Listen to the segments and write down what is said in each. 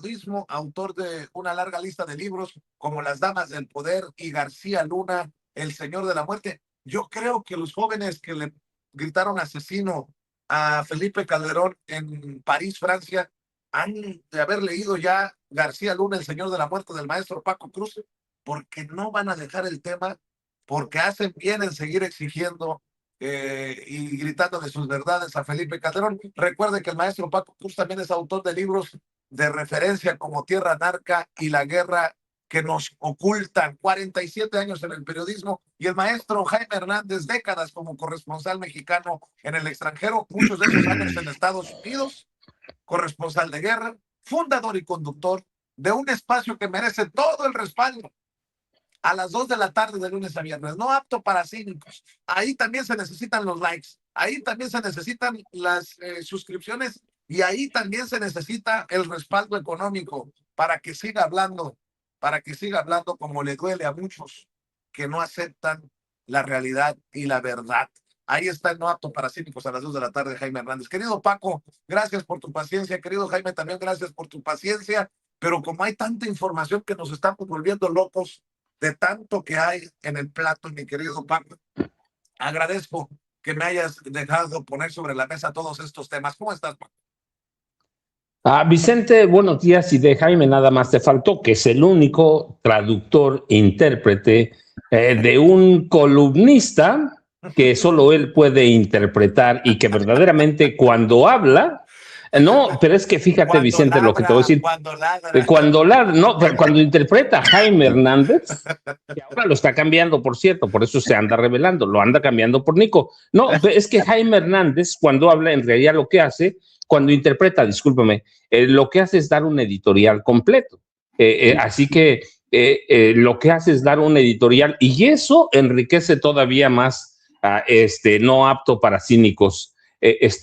periodismo, autor de una larga lista de libros como Las Damas del Poder y García Luna, El Señor de la Muerte. Yo creo que los jóvenes que le gritaron asesino a Felipe Calderón en París, Francia, han de haber leído ya García Luna, El Señor de la Muerte, del maestro Paco Cruz, porque no van a dejar el tema, porque hacen bien en seguir exigiendo y gritando de sus verdades a Felipe Calderón. Recuerde que el maestro Paco Cruz también es autor de libros de referencia como Tierra Narca y La Guerra que nos ocultan. 47 años en el periodismo, y el maestro Jaime Hernández, décadas como corresponsal mexicano en el extranjero, muchos de esos años en Estados Unidos, corresponsal de guerra, fundador y conductor de un espacio que merece todo el respaldo, a las 2 de la tarde de lunes a viernes, no apto para cínicos. Ahí también se necesitan los likes, ahí también se necesitan las suscripciones, y ahí también se necesita el respaldo económico para que siga hablando como le duele a muchos que no aceptan la realidad y la verdad. Ahí está el No Apto para Cínicos a las 2 de la tarde, Jaime Hernández. Querido Paco, gracias por tu paciencia. Querido Jaime, también gracias por tu paciencia. Pero como hay tanta información que nos estamos volviendo locos de tanto que hay en el plato, mi querido Paco, agradezco que me hayas dejado poner sobre la mesa todos estos temas. ¿Cómo estás, Paco? Vicente, buenos días. Y de Jaime nada más te faltó, que es el único traductor e intérprete de un columnista que solo él puede interpretar, y que verdaderamente cuando habla, no, pero es que fíjate, Cuando Vicente, ladra, lo que te voy a decir. Cuando interpreta a Jaime Hernández, que ahora lo está cambiando, por cierto, por eso se anda revelando, lo anda cambiando por Nico. No, es que Jaime Hernández, cuando habla, en realidad lo que hace, cuando interpreta, discúlpame, lo que hace es dar un editorial completo. Así que lo que hace es dar un editorial, y eso enriquece todavía más a No Apto para Cínicos.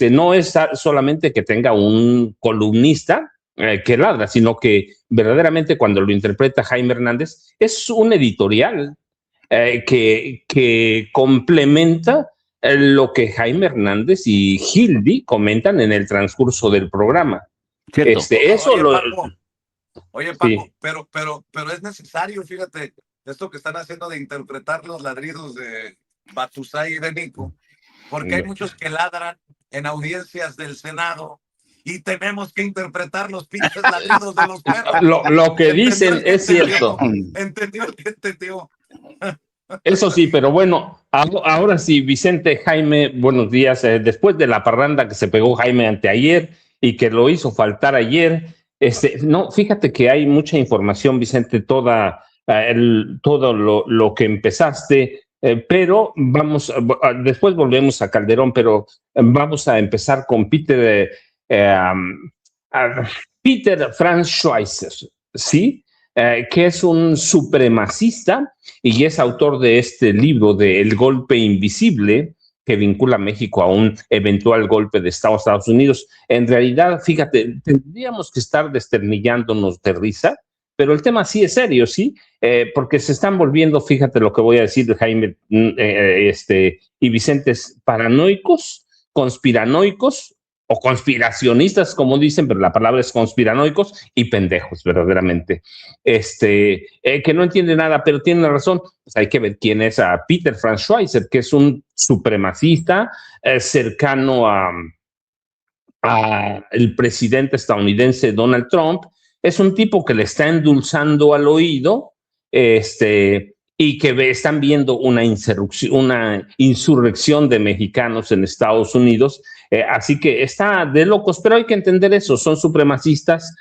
No es solamente que tenga un columnista que ladra, sino que verdaderamente cuando lo interpreta Jaime Hernández es un editorial que complementa lo que Jaime Hernández y Gilby comentan en el transcurso del programa. Oye, Paco, sí. pero es necesario, fíjate, esto que están haciendo de interpretar los ladridos de Batusay y de Nico, porque hay muchos que ladran en audiencias del Senado y tenemos que interpretar los pinches ladridos de los perros. Lo que dicen es cierto. Entendió el que entendió. Eso sí, pero bueno, ahora sí, Vicente, Jaime, buenos días. Después de la parranda que se pegó Jaime anteayer y que lo hizo faltar ayer, no, fíjate que hay mucha información, Vicente, todo lo que empezaste, pero después volvemos a Calderón, pero vamos a empezar con Peter Franz Schweizer, ¿sí? Que es un supremacista y es autor de este libro de El Golpe Invisible, que vincula a México a un eventual golpe de Estado a Estados Unidos. En realidad, fíjate, tendríamos que estar desternillándonos de risa, pero el tema sí es serio, ¿sí? Porque se están volviendo, fíjate lo que voy a decir de Jaime y Vicente, paranoicos, conspiranoicos, o conspiracionistas, como dicen, pero la palabra es conspiranoicos, y pendejos, verdaderamente. Que no entiende nada, pero tiene razón. Pues hay que ver quién es a Peter Franz Schweizer, que es un supremacista cercano a el presidente estadounidense Donald Trump. Es un tipo que le está endulzando al oído, y que están viendo una insurrección de mexicanos en Estados Unidos. Así que está de locos, pero hay que entender eso, son supremacistas.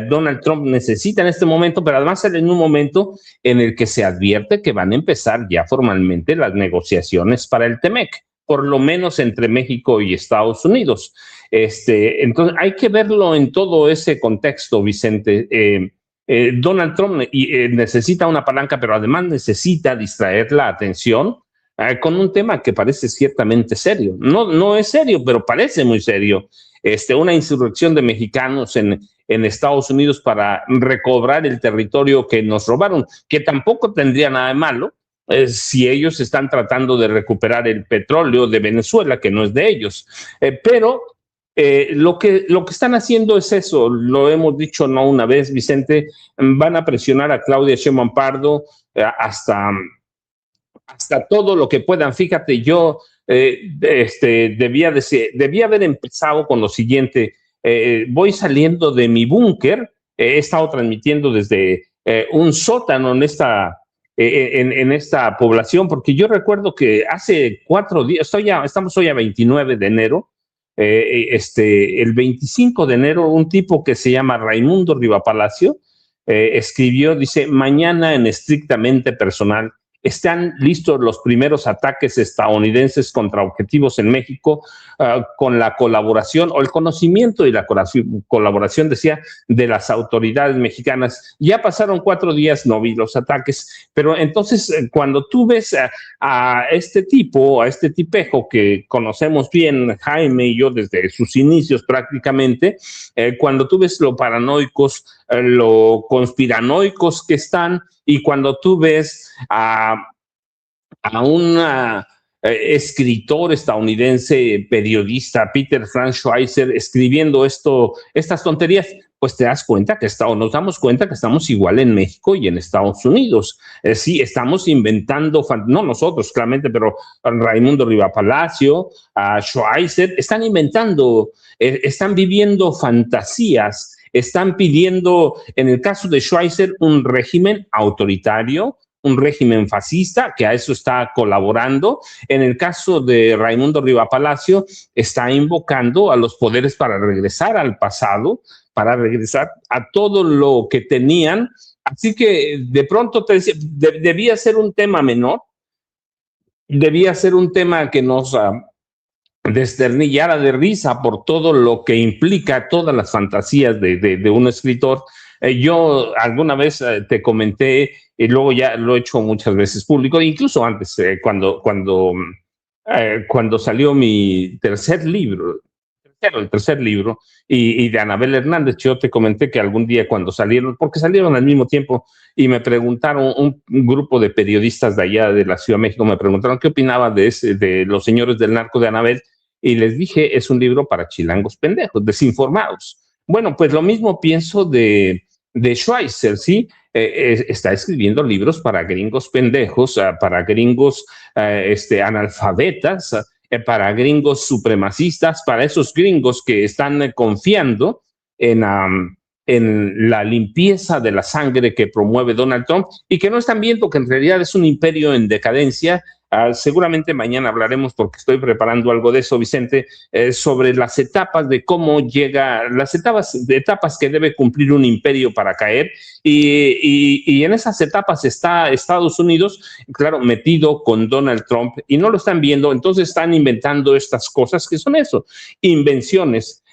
Donald Trump necesita en este momento, pero además en un momento en el que se advierte que van a empezar ya formalmente las negociaciones para el TEMEC, por lo menos entre México y Estados Unidos. Entonces hay que verlo en todo ese contexto, Vicente. Donald Trump necesita una palanca, pero además necesita distraer la atención con un tema que parece ciertamente serio. No es serio, pero parece muy serio. Una insurrección de mexicanos en Estados Unidos para recobrar el territorio que nos robaron, que tampoco tendría nada de malo si ellos están tratando de recuperar el petróleo de Venezuela, que no es de ellos. Pero Lo que están haciendo es eso, lo hemos dicho no una vez, Vicente, van a presionar a Claudia Sheinbaum Pardo hasta todo lo que puedan. Fíjate, yo debía haber empezado con lo siguiente. Voy saliendo de mi búnker, he estado transmitiendo desde un sótano en esta población, porque yo recuerdo que hace 4 días, estamos hoy a 29 de enero, el 25 de enero, un tipo que se llama Raimundo Rivapalacio escribió, dice, mañana en estrictamente personal, están listos los primeros ataques estadounidenses contra objetivos en México con la colaboración o el conocimiento y la colaboración, decía, de las autoridades mexicanas. Ya pasaron 4 días, no vi los ataques, pero entonces cuando tú ves a este tipo, a este tipejo que conocemos bien, Jaime y yo, desde sus inicios prácticamente, cuando tú ves lo paranoicos, lo conspiranoicos que están, y cuando tú ves a un escritor estadounidense, periodista, Peter Frank Schweizer, escribiendo estas tonterías, pues te das cuenta que nos damos cuenta que estamos igual en México y en Estados Unidos. Sí, estamos inventando, no nosotros claramente, pero Raimundo Rivapalacio, Schweizer, están inventando, están viviendo fantasías. Están pidiendo, en el caso de Schweizer, un régimen autoritario, un régimen fascista, que a eso está colaborando. En el caso de Raimundo Rivapalacio, está invocando a los poderes para regresar al pasado, para regresar a todo lo que tenían. Así que de pronto te decía, debía ser un tema menor, debía ser un tema que nos desternillara de risa por todo lo que implica, todas las fantasías de un escritor. Yo alguna vez te comenté, y luego ya lo he hecho muchas veces público, incluso antes, cuando salió mi tercer libro, y de Anabel Hernández, yo te comenté que algún día cuando salieron, porque salieron al mismo tiempo, y me preguntaron, un grupo de periodistas de allá de la Ciudad de México me preguntaron qué opinaba de Los Señores del Narco de Anabel, y les dije, es un libro para chilangos pendejos, desinformados. Bueno, pues lo mismo pienso de Schweizer, ¿sí? Está escribiendo libros para gringos pendejos, para gringos analfabetas, para gringos supremacistas, para esos gringos que están confiando en la limpieza de la sangre que promueve Donald Trump y que no están viendo que en realidad es un imperio en decadencia. Seguramente mañana hablaremos, porque estoy preparando algo de eso, Vicente, sobre las etapas de cómo llega, las etapas que debe cumplir un imperio para caer, y en esas etapas está Estados Unidos, claro, metido con Donald Trump, y no lo están viendo, entonces están inventando estas cosas que son eso, invenciones.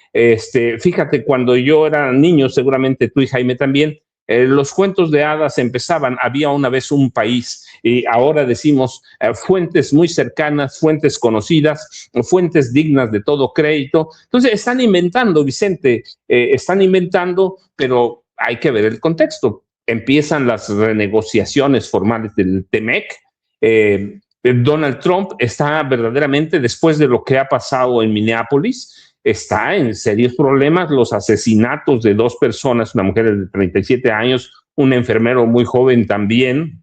Fíjate, cuando yo era niño, seguramente tú y Jaime también, los cuentos de hadas empezaban, había una vez un país, y ahora decimos fuentes muy cercanas, fuentes conocidas, fuentes dignas de todo crédito. Entonces están inventando, Vicente, están inventando, pero hay que ver el contexto. Empiezan las renegociaciones formales del TEMEC. Donald Trump está verdaderamente, después de lo que ha pasado en Minneapolis, está en serios problemas. Los asesinatos de 2 personas, una mujer de 37 años, un enfermero muy joven también,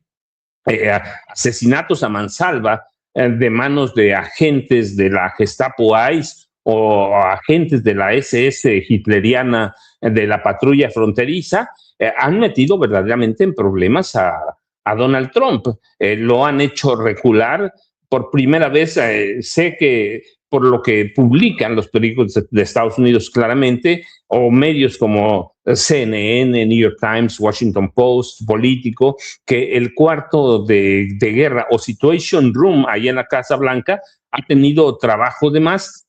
asesinatos a mansalva de manos de agentes de la Gestapo ICE o agentes de la SS hitleriana de la patrulla fronteriza, han metido verdaderamente en problemas a Donald Trump. Lo han hecho recular. Por primera vez, sé que por lo que publican los periódicos de Estados Unidos claramente, o medios como CNN, New York Times, Washington Post, Político, que el cuarto de guerra o Situation Room ahí en la Casa Blanca ha tenido trabajo de más.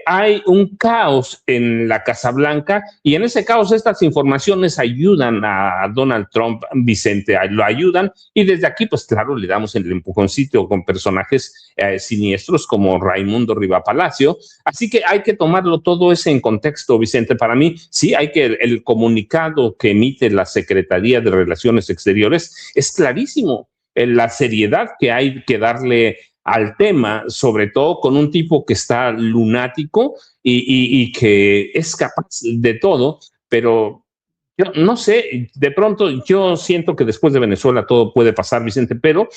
Hay un caos en la Casa Blanca, y en ese caos estas informaciones ayudan a Donald Trump, Vicente, lo ayudan, y desde aquí pues claro le damos el empujoncito con personajes siniestros como Raimundo Rivapalacio. Así que hay que tomarlo todo ese en contexto, Vicente. Para mí sí hay que, el comunicado que emite la Secretaría de Relaciones Exteriores es clarísimo, la seriedad que hay que darle al tema, sobre todo con un tipo que está lunático y que es capaz de todo, pero yo no sé, de pronto yo siento que después de Venezuela todo puede pasar, Vicente, pero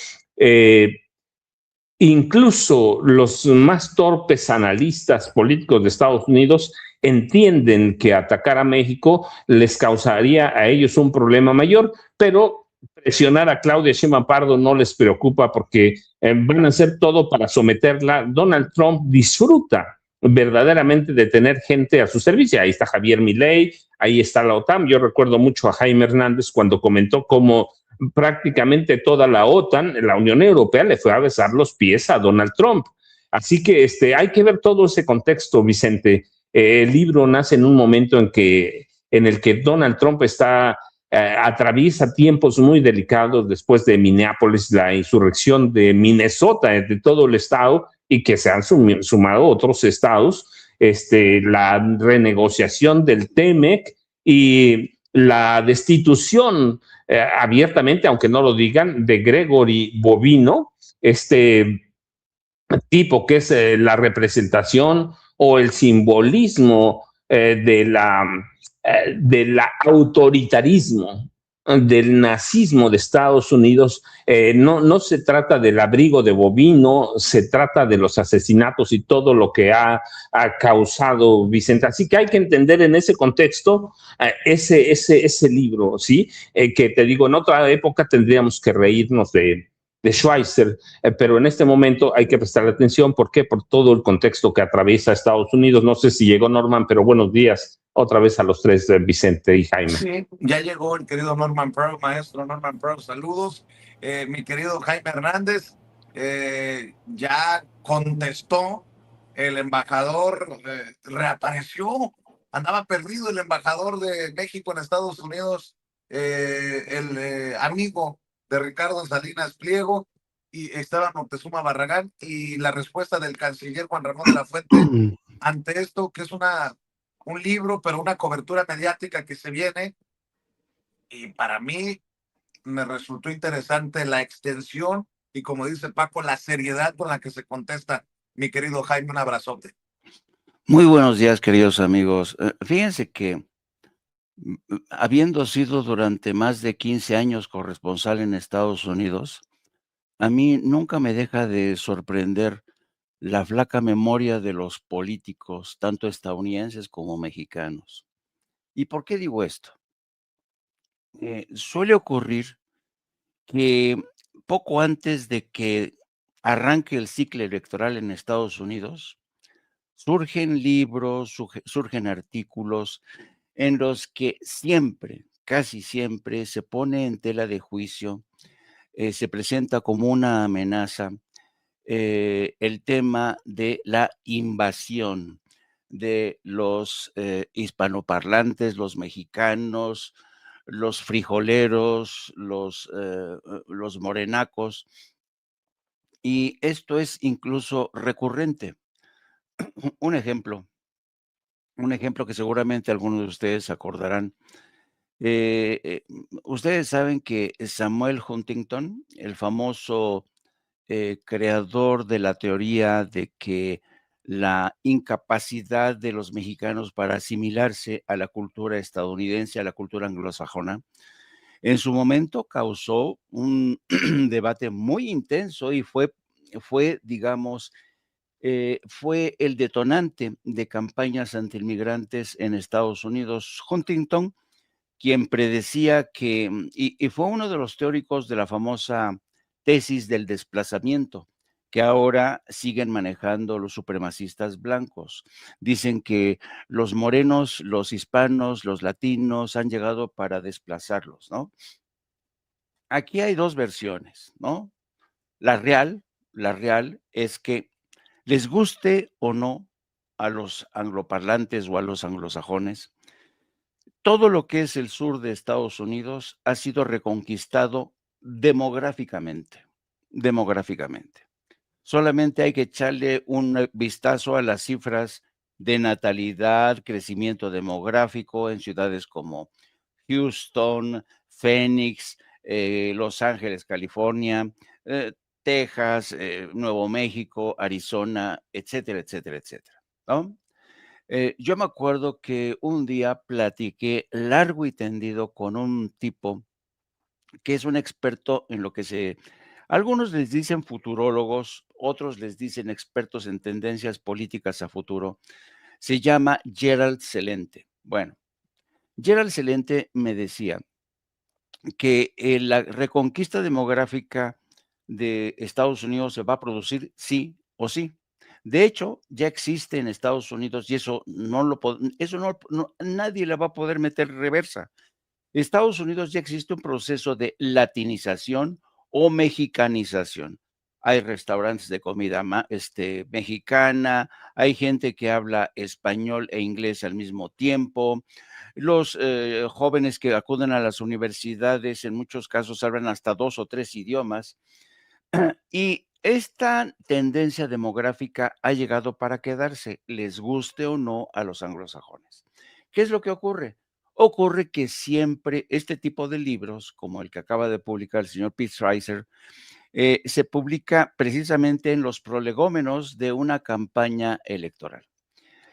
incluso los más torpes analistas políticos de Estados Unidos entienden que atacar a México les causaría a ellos un problema mayor, pero presionar a Claudia Sheinbaum Pardo no les preocupa porque van a hacer todo para someterla. Donald Trump disfruta verdaderamente de tener gente a su servicio. Ahí está Javier Milei, ahí está la OTAN. Yo recuerdo mucho a Jaime Hernández cuando comentó cómo prácticamente toda la OTAN, la Unión Europea, le fue a besar los pies a Donald Trump. Así que hay que ver todo ese contexto, Vicente. El libro nace en un momento en el que Donald Trump atraviesa tiempos muy delicados después de Minneapolis, la insurrección de Minnesota, de todo el estado, y que se han sumado otros estados, la renegociación del TEMEC y la destitución abiertamente, aunque no lo digan, de Gregory Bovino, este tipo que es la representación o el simbolismo del autoritarismo, del nazismo de Estados Unidos. No se trata del abrigo de Bovino, se trata de los asesinatos y todo lo que ha causado Vicente. Así que hay que entender en ese contexto ese libro, ¿sí? Que te digo, en otra época tendríamos que reírnos de Schweitzer, pero en este momento hay que prestar atención. ¿Por qué? Por todo el contexto que atraviesa Estados Unidos. No sé si llegó Norman, pero buenos días otra vez a los tres, Vicente y Jaime. Sí, ya llegó el querido Norman Pearl, maestro Norman Pearl, saludos. Mi querido Jaime Hernández, ya contestó el embajador, reapareció, andaba perdido el embajador de México en Estados Unidos, el amigo de Ricardo Salinas Pliego, y estaba Moctezuma Barragán, y la respuesta del canciller Juan Ramón de la Fuente ante esto, que es un libro, pero una cobertura mediática que se viene, y para mí me resultó interesante la extensión y, como dice Paco, la seriedad con la que se contesta. Mi querido Jaime, un abrazote. Muy buenos días, queridos amigos. Fíjense que habiendo sido durante más de 15 años corresponsal en Estados Unidos, a mí nunca me deja de sorprender la flaca memoria de los políticos, tanto estadounidenses como mexicanos. ¿Y por qué digo esto? Suele ocurrir que poco antes de que arranque el ciclo electoral en Estados Unidos, surgen libros, surgen artículos en los que siempre, casi siempre, se pone en tela de juicio, se presenta como una amenaza el tema de la invasión de los hispanoparlantes, los mexicanos, los frijoleros, los morenacos, y esto es incluso recurrente. Un ejemplo que seguramente algunos de ustedes acordarán. Ustedes saben que Samuel Huntington, el famoso creador de la teoría de que la incapacidad de los mexicanos para asimilarse a la cultura estadounidense, a la cultura anglosajona, en su momento causó un debate muy intenso y digamos, fue el detonante de campañas antiinmigrantes en Estados Unidos. Huntington, quien predecía y fue uno de los teóricos de la famosa tesis del desplazamiento, que ahora siguen manejando los supremacistas blancos. Dicen que los morenos, los hispanos, los latinos han llegado para desplazarlos, ¿no? Aquí hay dos versiones, ¿no? La real es que les guste o no a los angloparlantes o a los anglosajones, todo lo que es el sur de Estados Unidos ha sido reconquistado demográficamente. Solamente hay que echarle un vistazo a las cifras de natalidad, crecimiento demográfico en ciudades como Houston, Phoenix, Los Ángeles, California, Texas, Nuevo México, Arizona, etcétera, etcétera, etcétera, ¿no? Yo me acuerdo que un día platiqué largo y tendido con un tipo que es un experto en lo que algunos les dicen futurólogos, otros les dicen expertos en tendencias políticas a futuro. Se llama Gerald Celente. Bueno, Gerald Celente me decía que la reconquista demográfica de Estados Unidos se va a producir sí o sí. De hecho, ya existe en Estados Unidos y nadie le va a poder meter reversa. Estados Unidos ya existe un proceso de latinización o mexicanización. Hay restaurantes de comida mexicana, hay gente que habla español e inglés al mismo tiempo. Los jóvenes que acuden a las universidades en muchos casos hablan hasta 2 o 3 idiomas. Y esta tendencia demográfica ha llegado para quedarse, les guste o no a los anglosajones. ¿Qué es lo que ocurre? Ocurre que siempre este tipo de libros, como el que acaba de publicar el señor Pete Schweizer, se publica precisamente en los prolegómenos de una campaña electoral.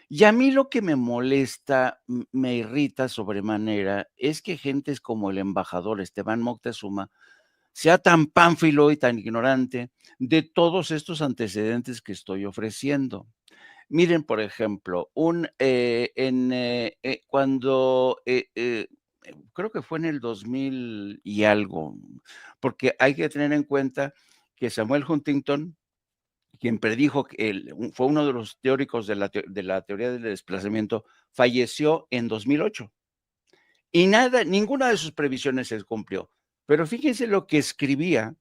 Y a mí lo que me molesta, me irrita sobremanera, es que gentes como el embajador Esteban Moctezuma sea tan pánfilo y tan ignorante de todos estos antecedentes que estoy ofreciendo. Miren, por ejemplo, creo que fue en el 2000 y algo, porque hay que tener en cuenta que Samuel Huntington, quien predijo fue uno de los teóricos de la teoría del desplazamiento, falleció en 2008. Y ninguna de sus previsiones se cumplió. Pero fíjense lo que escribía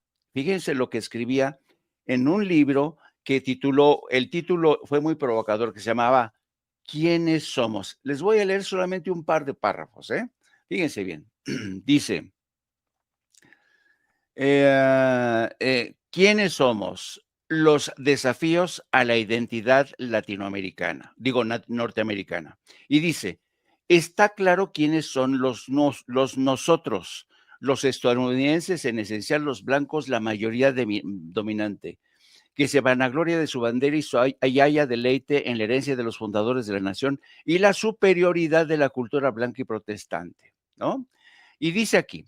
en un libro que el título fue muy provocador, que se llamaba ¿Quiénes somos? Les voy a leer solamente un par de párrafos, ¿eh? Fíjense bien. Dice, ¿quiénes somos? Los desafíos a la identidad latinoamericana, norteamericana. Y dice, está claro quiénes son los nosotros, los estadounidenses, en esencial los blancos, la mayoría dominante, que se vanagloria de su bandera y haya deleite en la herencia de los fundadores de la nación y la superioridad de la cultura blanca y protestante, ¿no? Y dice aquí,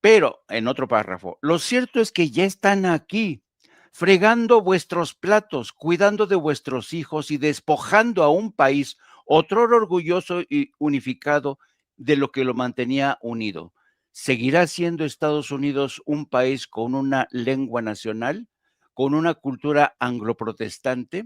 pero, en otro párrafo, lo cierto es que ya están aquí, fregando vuestros platos, cuidando de vuestros hijos y despojando a un país, otrora orgulloso y unificado, de lo que lo mantenía unido. ¿Seguirá siendo Estados Unidos un país con una lengua nacional, con una cultura angloprotestante?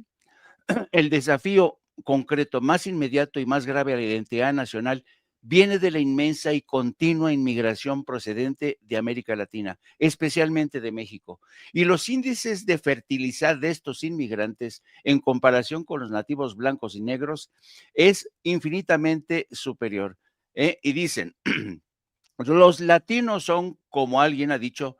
El desafío concreto más inmediato y más grave a la identidad nacional viene de la inmensa y continua inmigración procedente de América Latina, especialmente de México. Y los índices de fertilidad de estos inmigrantes en comparación con los nativos blancos y negros es infinitamente superior. Y dicen, los latinos son, como alguien ha dicho,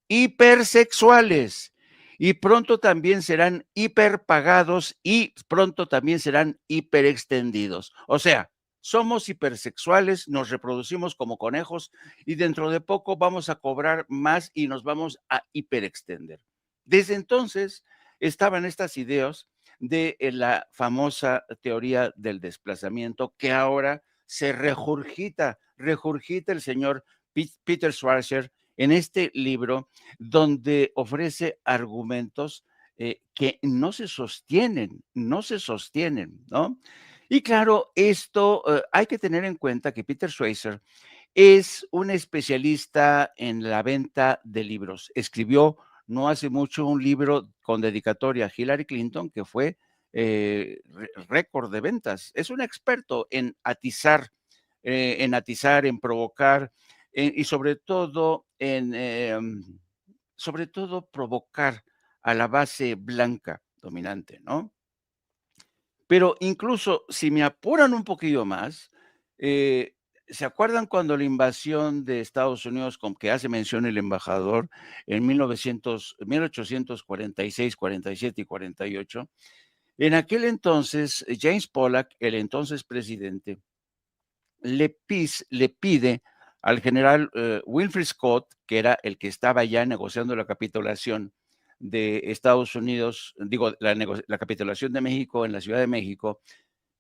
hipersexuales y pronto también serán hiperpagados y pronto también serán hiperextendidos. O sea, somos hipersexuales, nos reproducimos como conejos y dentro de poco vamos a cobrar más y nos vamos a hiperextender. Desde entonces estaban estas ideas de la famosa teoría del desplazamiento que ahora se regurgita el señor Peter Schweizer en este libro, donde ofrece argumentos que no se sostienen, ¿no? Y claro, esto hay que tener en cuenta que Peter Schweizer es un especialista en la venta de libros. Escribió no hace mucho un libro con dedicatoria a Hillary Clinton que fue récord de ventas. Es un experto en atizar, en provocar y sobre todo provocar a la base blanca dominante, ¿no? Pero incluso si me apuran un poquillo más, ¿se acuerdan cuando la invasión de Estados Unidos, con que hace mención el embajador, en 1846, 47 y 48? En aquel entonces, James Pollock, el entonces presidente, le pide al general Winfield Scott, que era el que estaba ya negociando la capitulación de Estados Unidos, digo, la capitulación de México en la Ciudad de México,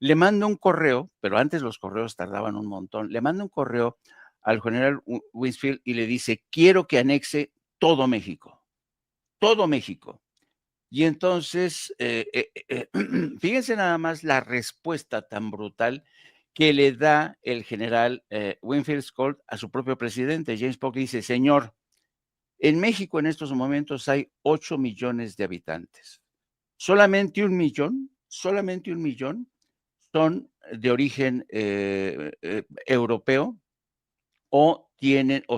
le manda un correo, pero antes los correos tardaban un montón, le manda un correo al general Winsfield y le dice, quiero que anexe todo México, todo México. Y entonces, fíjense nada más la respuesta tan brutal que le da el general Winfield Scott a su propio presidente. James Polk dice, señor, en México en estos momentos hay 8 millones de habitantes. Solamente 1 millón son de origen europeo o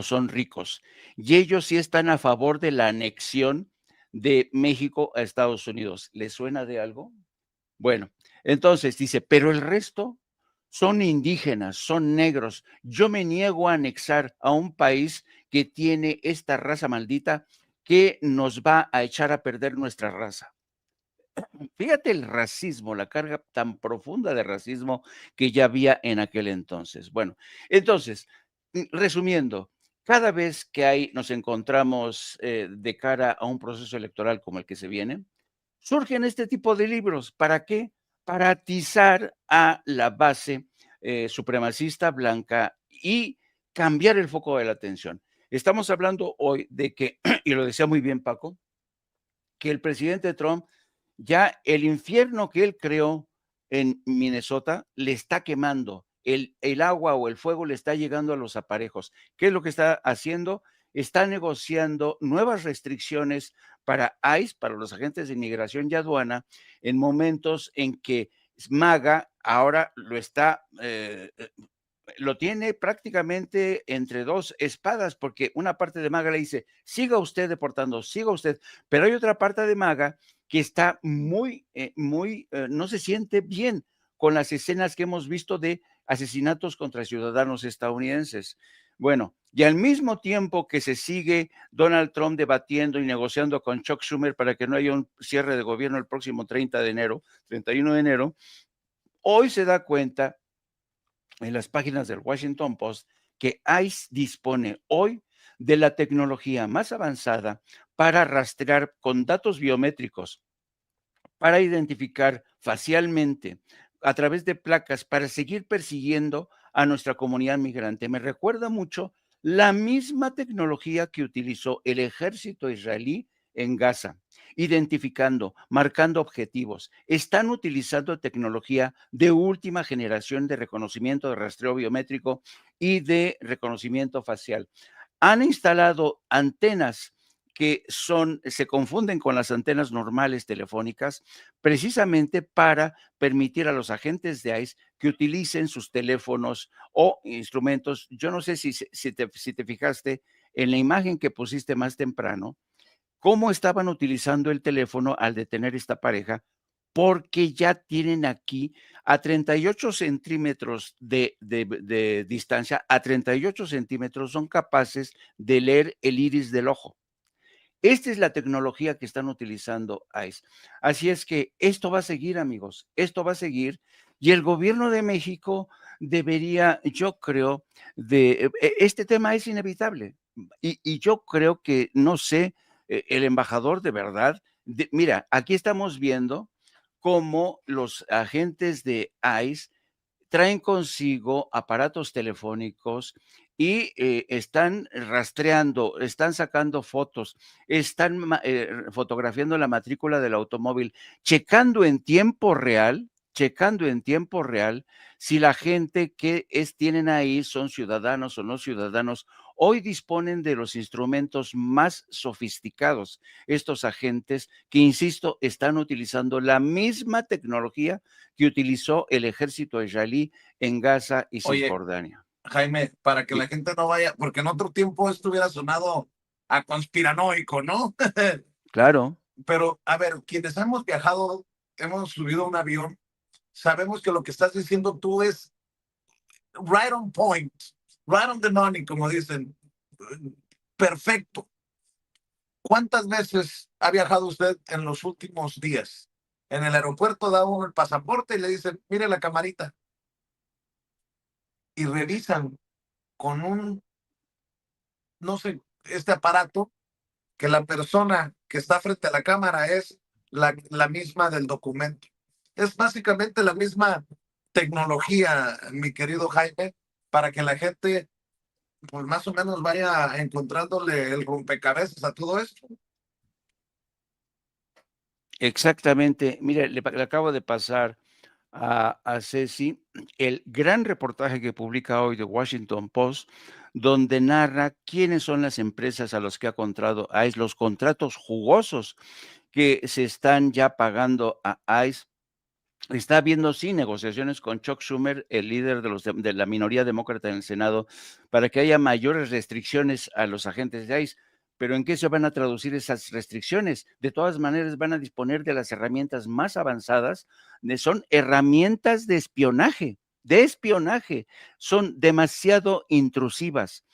son ricos. Y ellos sí están a favor de la anexión de México a Estados Unidos. ¿Les suena de algo? Bueno, entonces dice, pero el resto son indígenas, son negros. Yo me niego a anexar a un país que tiene esta raza maldita que nos va a echar a perder nuestra raza. Fíjate el racismo, la carga tan profunda de racismo que ya había en aquel entonces. Bueno, entonces, resumiendo, cada vez que nos encontramos de cara a un proceso electoral como el que se viene, surgen este tipo de libros. ¿Para qué? Para atizar a la base supremacista blanca y cambiar el foco de la atención. Estamos hablando hoy de que, y lo decía muy bien Paco, que el presidente Trump ya el infierno que él creó en Minnesota le está quemando. El agua o el fuego le está llegando a los aparejos. ¿Qué es lo que está haciendo? Está negociando nuevas restricciones para ICE, para los agentes de inmigración y aduana, en momentos en que MAGA ahora lo tiene prácticamente entre dos espadas, porque una parte de MAGA le dice, siga usted deportando, siga usted, pero hay otra parte de MAGA que está no se siente bien con las escenas que hemos visto de asesinatos contra ciudadanos estadounidenses. Bueno, y al mismo tiempo que se sigue Donald Trump debatiendo y negociando con Chuck Schumer para que no haya un cierre de gobierno el próximo 31 de enero, hoy se da cuenta en las páginas del Washington Post que ICE dispone hoy de la tecnología más avanzada para rastrear con datos biométricos, para identificar facialmente a través de placas, para seguir persiguiendo a nuestra comunidad migrante. Me recuerda mucho la misma tecnología que utilizó el ejército israelí en Gaza, identificando, marcando objetivos. Están utilizando tecnología de última generación de reconocimiento de rastreo biométrico y de reconocimiento facial. Han instalado antenas que se confunden con las antenas normales telefónicas, precisamente para permitir a los agentes de ICE que utilicen sus teléfonos o instrumentos. Yo no sé si te fijaste en la imagen que pusiste más temprano, cómo estaban utilizando el teléfono al detener esta pareja, porque ya tienen aquí a 38 centímetros de distancia, a 38 centímetros son capaces de leer el iris del ojo. Esta es la tecnología que están utilizando ICE. Así es que esto va a seguir, amigos, esto va a seguir y el gobierno de México debería, yo creo, este tema es inevitable y yo creo que, no sé, el embajador de verdad, mira, aquí estamos viendo cómo los agentes de ICE traen consigo aparatos telefónicos y están rastreando, están sacando fotos, están fotografiando la matrícula del automóvil, checando en tiempo real si la gente que tienen ahí son ciudadanos o no ciudadanos. Hoy disponen de los instrumentos más sofisticados, estos agentes que, insisto, están utilizando la misma tecnología que utilizó el ejército israelí en Gaza y Oye, Cisjordania. Jaime, para que Sí. la gente no vaya, porque en otro tiempo esto hubiera sonado a conspiranoico, ¿no? Claro, Pero, a ver, quienes hemos viajado, hemos subido a un avión, sabemos que lo que estás diciendo tú es right on point, right on the money, como dicen. Perfecto. ¿Cuántas veces ha viajado usted en los últimos días? En el aeropuerto da uno el pasaporte y le dicen, mire la camarita. Y revisan con un, no sé, este aparato que la persona que está frente a la cámara es la misma del documento. Es básicamente la misma tecnología, mi querido Jaime, para que la gente pues más o menos vaya encontrándole el rompecabezas a todo esto. Exactamente. Mire, le acabo de pasar a Ceci el gran reportaje que publica hoy The Washington Post, donde narra quiénes son las empresas a las que ha contratado ICE, los contratos jugosos que se están ya pagando a ICE. Está habiendo, sí, negociaciones con Chuck Schumer, el líder de la minoría demócrata en el Senado, para que haya mayores restricciones a los agentes de ICE. Pero ¿en qué se van a traducir esas restricciones? De todas maneras, van a disponer de las herramientas más avanzadas, son herramientas de espionaje, son demasiado intrusivas.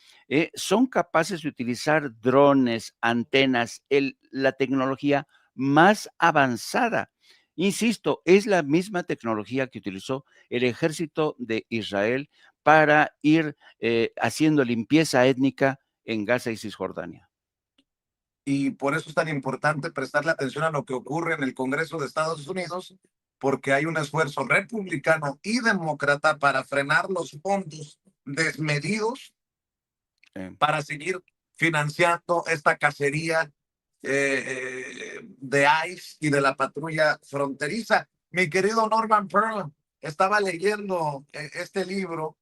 Son capaces de utilizar drones, antenas, la tecnología más avanzada. Insisto, es la misma tecnología que utilizó el ejército de Israel para ir haciendo limpieza étnica en Gaza y Cisjordania. Y por eso es tan importante prestarle atención a lo que ocurre en el Congreso de Estados Unidos, porque hay un esfuerzo republicano y demócrata para frenar los fondos desmedidos para seguir financiando esta cacería de ICE y de la patrulla fronteriza. Mi querido Norman Pearl, estaba leyendo este libro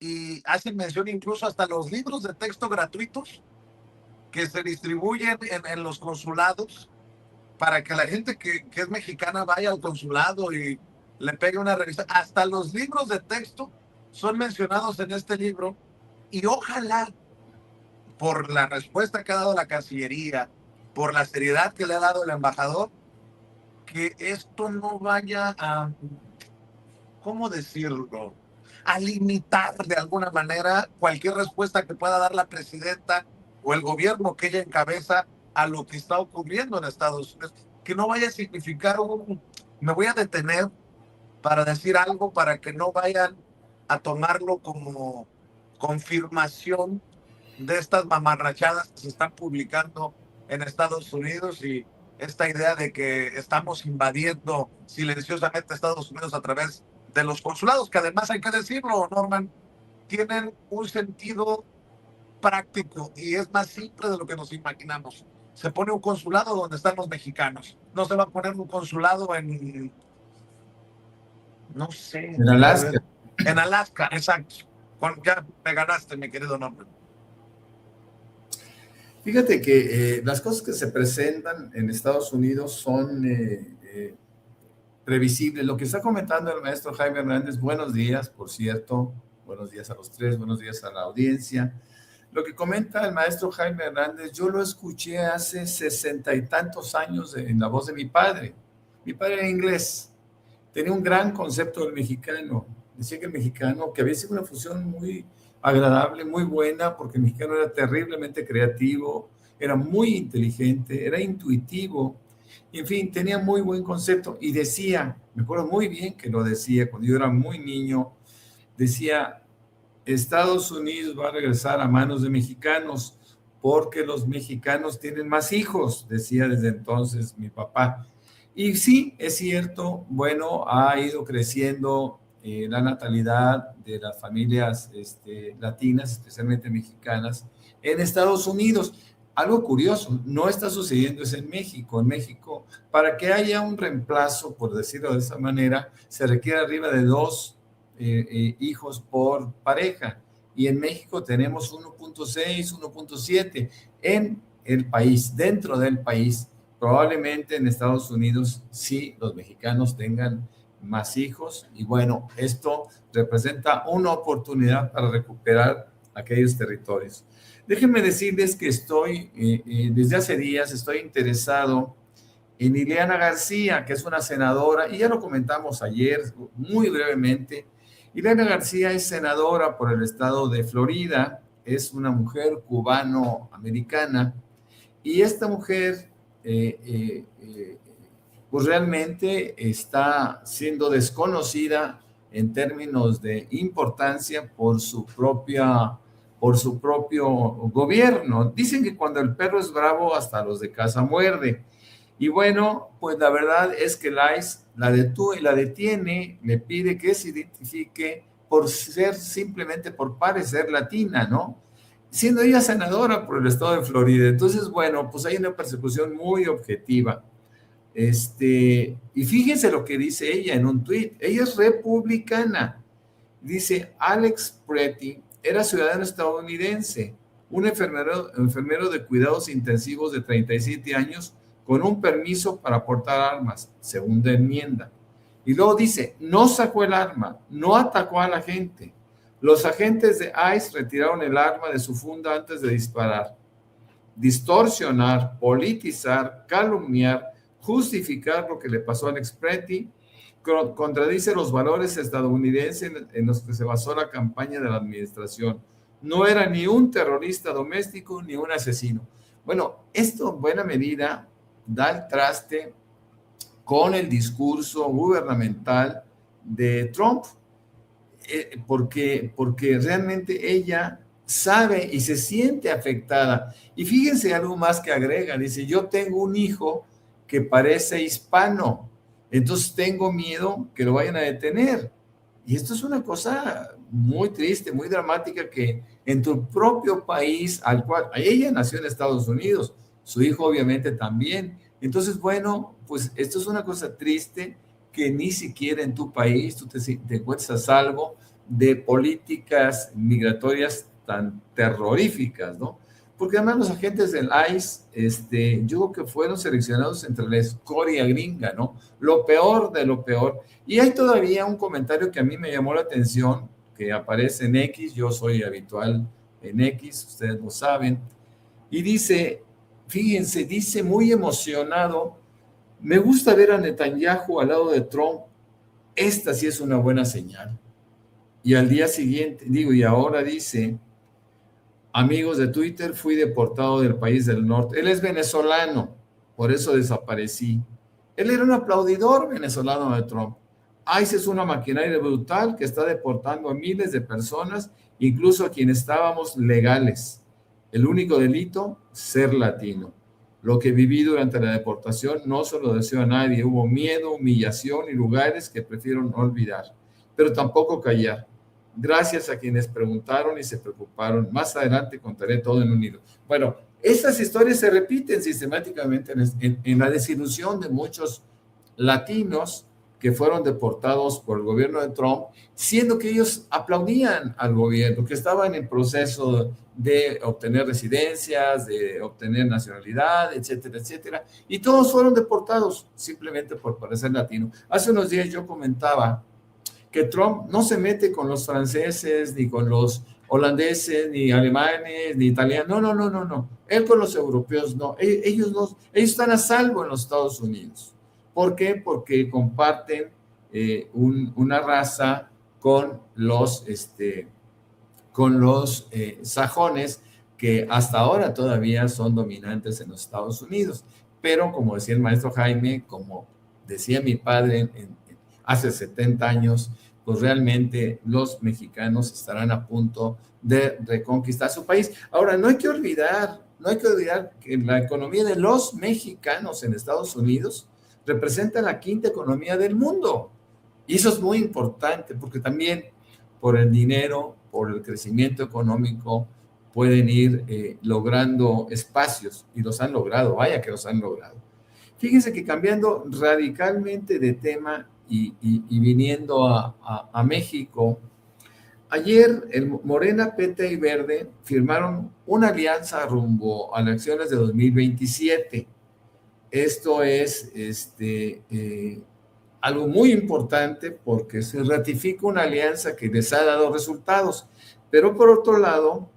y hacen mención incluso hasta los libros de texto gratuitos que se distribuyen en los consulados para que la gente que es mexicana vaya al consulado y le pegue una revista. Hasta los libros de texto son mencionados en este libro y ojalá por la respuesta que ha dado la Cancillería, por la seriedad que le ha dado el embajador, que esto no vaya a, ¿cómo decirlo?, a limitar de alguna manera cualquier respuesta que pueda dar la presidenta o el gobierno que ella encabeza a lo que está ocurriendo en Estados Unidos. Que no vaya a significar me voy a detener para decir algo para que no vayan a tomarlo como confirmación de estas mamarrachadas que se están publicando en Estados Unidos y esta idea de que estamos invadiendo silenciosamente Estados Unidos a través de los consulados, que además hay que decirlo, Norman, tienen un sentido práctico y es más simple de lo que nos imaginamos. Se pone un consulado donde están los mexicanos. No se va a poner un consulado en, no sé. En Alaska. En Alaska, exacto. Ya me ganaste, mi querido Norman. Fíjate que las cosas que se presentan en Estados Unidos son previsibles. Lo que está comentando el maestro Jaime Hernández, buenos días, por cierto, buenos días a los tres, buenos días a la audiencia. Lo que comenta el maestro Jaime Hernández, yo lo escuché hace 60 y tantos años en la voz de mi padre. Mi padre era inglés, tenía un gran concepto del mexicano. Decía que el mexicano, que había sido una fusión muy agradable, muy buena, porque el mexicano era terriblemente creativo, era muy inteligente, era intuitivo, en fin, tenía muy buen concepto y decía, me acuerdo muy bien que lo decía cuando yo era muy niño, decía, Estados Unidos va a regresar a manos de mexicanos porque los mexicanos tienen más hijos, decía desde entonces mi papá. Y sí, es cierto, bueno, ha ido creciendo la natalidad de las familias latinas, especialmente mexicanas, en Estados Unidos. Algo curioso, no está sucediendo eso en México. En México, para que haya un reemplazo, por decirlo de esa manera, se requiere arriba de 2 hijos por pareja. Y en México tenemos 1.6, 1.7 en el país, dentro del país. Probablemente en Estados Unidos sí los mexicanos tengan más hijos y bueno, esto representa una oportunidad para recuperar aquellos territorios. Déjenme decirles que estoy, desde hace días, estoy interesado en Ileana García, que es una senadora, y ya lo comentamos ayer muy brevemente. Ileana García es senadora por el estado de Florida, es una mujer cubano-americana, y esta mujer pues realmente está siendo desconocida en términos de importancia por su propia por su propio gobierno. Dicen que cuando el perro es bravo, hasta los de casa muerde. Y bueno, pues la verdad es que el ICE la detiene, le pide que se identifique por ser simplemente por parecer latina, ¿no? Siendo ella senadora por el estado de Florida. Entonces, bueno, pues hay una persecución muy objetiva. Y fíjense lo que dice ella en un tuit. Ella es republicana. Dice, Alex Pretty era ciudadano estadounidense, un enfermero de cuidados intensivos de 37 años con un permiso para portar armas, segunda enmienda. Y luego dice, no sacó el arma, no atacó a la gente. Los agentes de ICE retiraron el arma de su funda antes de disparar. Distorsionar, politizar, calumniar, justificar lo que le pasó a Alex Pretty contradice los valores estadounidenses en los que se basó la campaña de la administración. No era ni un terrorista doméstico ni un asesino. Bueno, esto en buena medida da el traste con el discurso gubernamental de Trump, porque realmente ella sabe y se siente afectada. Y fíjense algo más que agrega, dice, yo tengo un hijo que parece hispano, entonces tengo miedo que lo vayan a detener. Y esto es una cosa muy triste, muy dramática, que en tu propio país, al cual ella nació en Estados Unidos, su hijo obviamente también. Entonces, bueno, pues esto es una cosa triste, que ni siquiera en tu país tú te encuentras a salvo de políticas migratorias tan terroríficas, ¿no? Porque además los agentes del ICE, yo creo que fueron seleccionados entre la escoria gringa, ¿no? Lo peor de lo peor. Y hay todavía un comentario que a mí me llamó la atención, que aparece en X, yo soy habitual en X, ustedes lo saben, y dice, fíjense, dice muy emocionado, me gusta ver a Netanyahu al lado de Trump, esta sí es una buena señal. Y al día siguiente, y ahora dice, amigos de Twitter, fui deportado del país del norte. Él es venezolano, por eso desaparecí. Él era un aplaudidor venezolano de Trump. ICE es una maquinaria brutal que está deportando a miles de personas, incluso a quienes estábamos legales. El único delito, ser latino. Lo que viví durante la deportación no se lo deseo a nadie. Hubo miedo, humillación y lugares que prefiero no olvidar, pero tampoco callar. Gracias a quienes preguntaron y se preocuparon. Más adelante contaré todo en un hilo. Bueno, estas historias se repiten sistemáticamente en la desilusión de muchos latinos que fueron deportados por el gobierno de Trump, siendo que ellos aplaudían al gobierno, que estaban en proceso de obtener residencias, de obtener nacionalidad, etcétera, etcétera, y todos fueron deportados simplemente por parecer latino. Hace unos días yo comentaba que Trump no se mete con los franceses, ni con los holandeses, ni alemanes, ni italianos, no. Él con los europeos no. Ellos están a salvo en los Estados Unidos. ¿Por qué? Porque comparten una raza con los sajones, que hasta ahora todavía son dominantes en los Estados Unidos. Pero como decía el maestro Jaime, como decía mi padre hace 70 años, pues realmente los mexicanos estarán a punto de reconquistar su país. Ahora, no hay que olvidar que la economía de los mexicanos en Estados Unidos representa la quinta economía del mundo. Y eso es muy importante, porque también por el dinero, por el crecimiento económico, pueden ir logrando espacios, y los han logrado, vaya que los han logrado. Fíjense que cambiando radicalmente de tema y viniendo a México, ayer el Morena, PT y Verde firmaron una alianza rumbo a las elecciones de 2027. Esto es algo muy importante porque se ratifica una alianza que les ha dado resultados, pero por otro lado,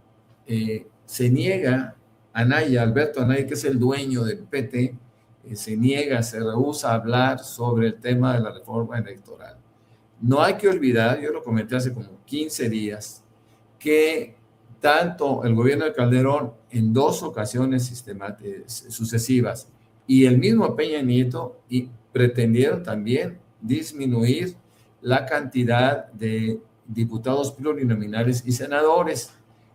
se niega Alberto Anaya, que es el dueño del PT, se rehúsa a hablar sobre el tema de la reforma electoral. No hay que olvidar, yo lo comenté hace como 15 días, que tanto el gobierno de Calderón en 2 ocasiones sucesivas y el mismo Peña Nieto pretendieron también disminuir la cantidad de diputados plurinominales y senadores.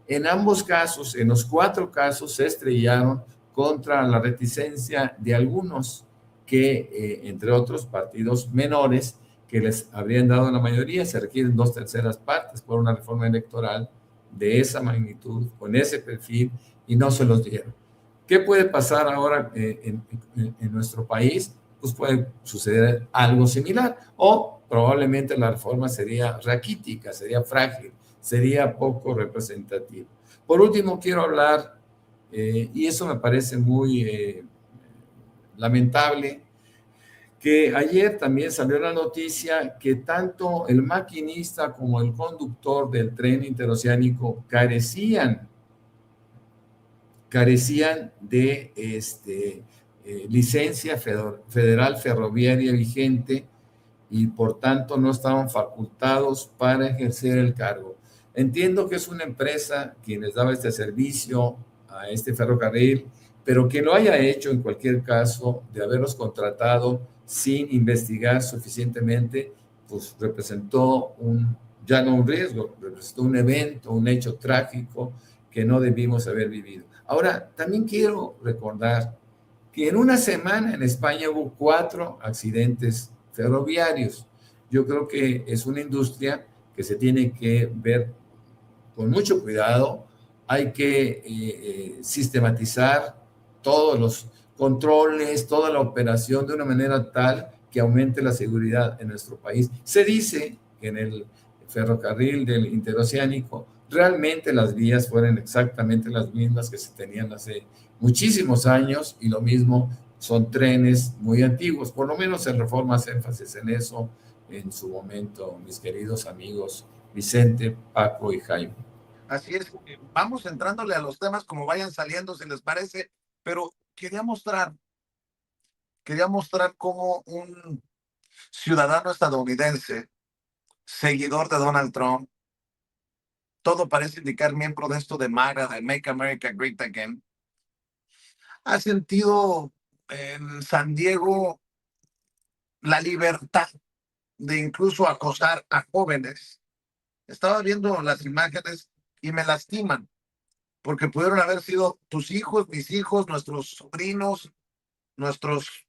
En ambos casos, en los 4 casos, se estrellaron contra la reticencia de algunos que, entre otros partidos menores, que les habrían dado la mayoría. Se requieren 2/3 partes por una reforma electoral de esa magnitud, con ese perfil, y no se los dieron. ¿Qué puede pasar ahora en nuestro país? Pues puede suceder algo similar, o probablemente la reforma sería raquítica, sería frágil, sería poco representativa. Por último, quiero hablar, y eso me parece muy lamentable, que ayer también salió la noticia que tanto el maquinista como el conductor del tren interoceánico carecían de licencia federal ferroviaria vigente, y por tanto no estaban facultados para ejercer el cargo. Entiendo que es una empresa quien les daba este servicio a este ferrocarril, pero que lo haya hecho en cualquier caso de haberlos contratado sin investigar suficientemente, pues representó ya no un riesgo, representó un evento, un hecho trágico que no debimos haber vivido. Ahora, también quiero recordar que en una semana en España hubo 4 accidentes ferroviarios. Yo creo que es una industria que se tiene que ver con mucho cuidado. Hay que sistematizar todos los controles, toda la operación de una manera tal que aumente la seguridad en nuestro país. Se dice que en el ferrocarril del interoceánico realmente las vías fueron exactamente las mismas que se tenían hace muchísimos años, y lo mismo son trenes muy antiguos. Por lo menos en Reforma hace énfasis en eso en su momento, mis queridos amigos Vicente, Paco y Jaime. Así es, vamos entrándole a los temas como vayan saliendo, si les parece, pero quería mostrar cómo un ciudadano estadounidense, seguidor de Donald Trump, todo parece indicar miembro de esto de MAGA, de Make America Great Again, ha sentido en San Diego la libertad de incluso acosar a jóvenes. Estaba viendo las imágenes y me lastiman, porque pudieron haber sido tus hijos, mis hijos, nuestros sobrinos, nuestros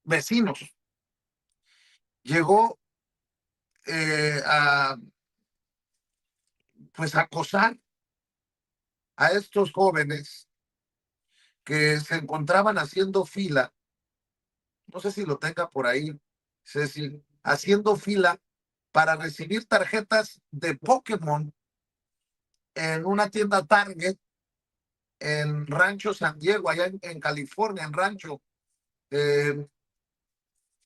vecinos. Llegó a acosar a estos jóvenes que se encontraban haciendo fila, no sé si lo tenga por ahí, Ceci, haciendo fila para recibir tarjetas de Pokémon en una tienda Target en Rancho San Diego, allá en California, en Rancho.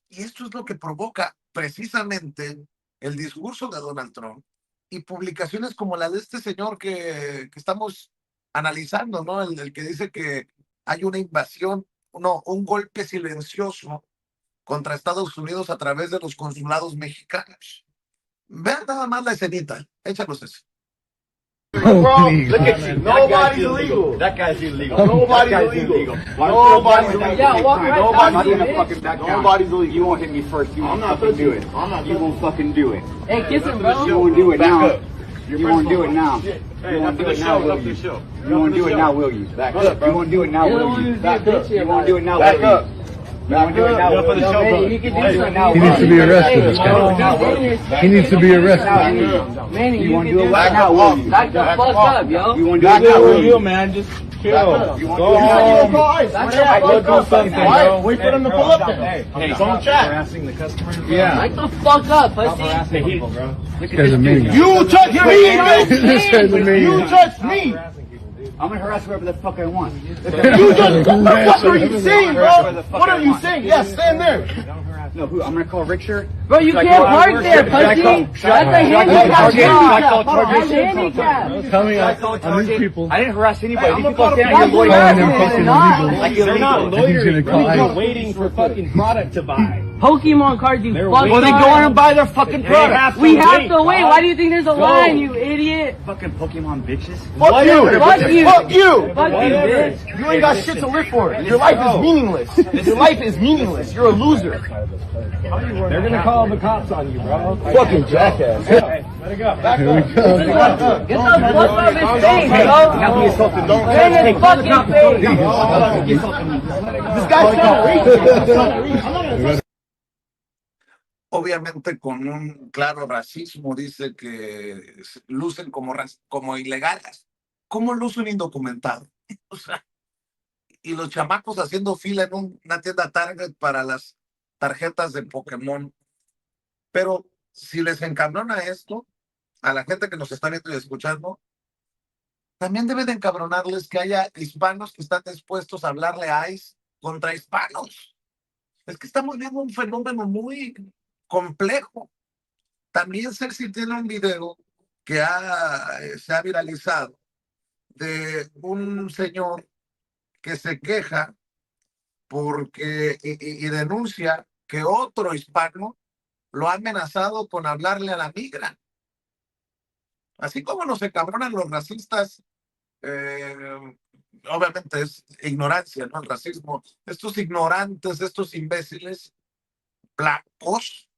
Y esto es lo que provoca precisamente el discurso de Donald Trump y publicaciones como la de este señor que estamos analizando, ¿no? El que dice que hay una invasión, un golpe silencioso contra Estados Unidos a través de los consulados mexicanos. Vean nada más la escenita, échalos eso. Bro, look at you. Nobody's illegal. That guy's illegal. Nobody's illegal. Nobody's illegal. Nobody's illegal. You won't hit me first. You won't fucking do it. You won't fucking do it. Hey, kiss him, bro. You won't do it now. You won't do it now. You won't do it now, will you? You won't do it now, will you? Back up. You won't do it now, will you? Back up. You won't do it now, will you? Back up. You won't do it now, will you? He needs to be arrested, this guy. He needs to be arrested. Manny, You you won't can do it do right it now, will you? Back the fuck up, yo. You won't do it now, will you? man. Just chill. You won't do it now, will you? Go do something, bro. Wait for them to pull up there. Hey, Don't chat. harassing the customer. Yeah. Back the fuck up, pussy. Harassing people, bro. This guy's a maniac. You touched me, bitch! This guy's a maniac. You touched me! I'm gonna harass whoever the fuck I want. You just, what are you saying, bro? What are you saying? Yeah, stand there. No, who? I'm gonna call Richter. Bro, you can't park there, pussy. That's a handicap spot. That's a handicap. Tell me, on these people. I didn't harass anybody. I'm These a people are fucking saying you're Calling loitering. them fucking illegals. Like They're not illegal. loitering, bro. They're They're waiting for fucking product to buy. Pokemon cards, you fuck. Well, then go on and buy their fucking product. We have to wait. Why do you think there's a line, you idiot? Fucking Pokemon bitches. Fuck you! Fuck you. Fuck you! Fuck you, bitch. You ain't got shit to live for. Your life is meaningless. Your life is meaningless. You're a loser. They're gonna call the cops on you, bro. Fucking jackass. Here we go. Get those butts off his face, bro. Get in his fucking face. This guy's trying to reach. Obviamente con un claro racismo, dice que lucen como ilegales. ¿Cómo luce un indocumentado? O sea, y los chamacos haciendo fila en una tienda Target para las tarjetas de Pokémon. Pero si les encabrona esto, a la gente que nos está viendo y escuchando, también debe de encabronarles que haya hispanos que están dispuestos a hablarle a ICE contra hispanos. Es que estamos viendo un fenómeno muy complejo. También Celsi tiene un video que se ha viralizado de un señor que se queja porque y denuncia que otro hispano lo ha amenazado con hablarle a la migra. Así como nos encabronan los racistas, obviamente es ignorancia, ¿no? El racismo, estos ignorantes, estos imbéciles blancos,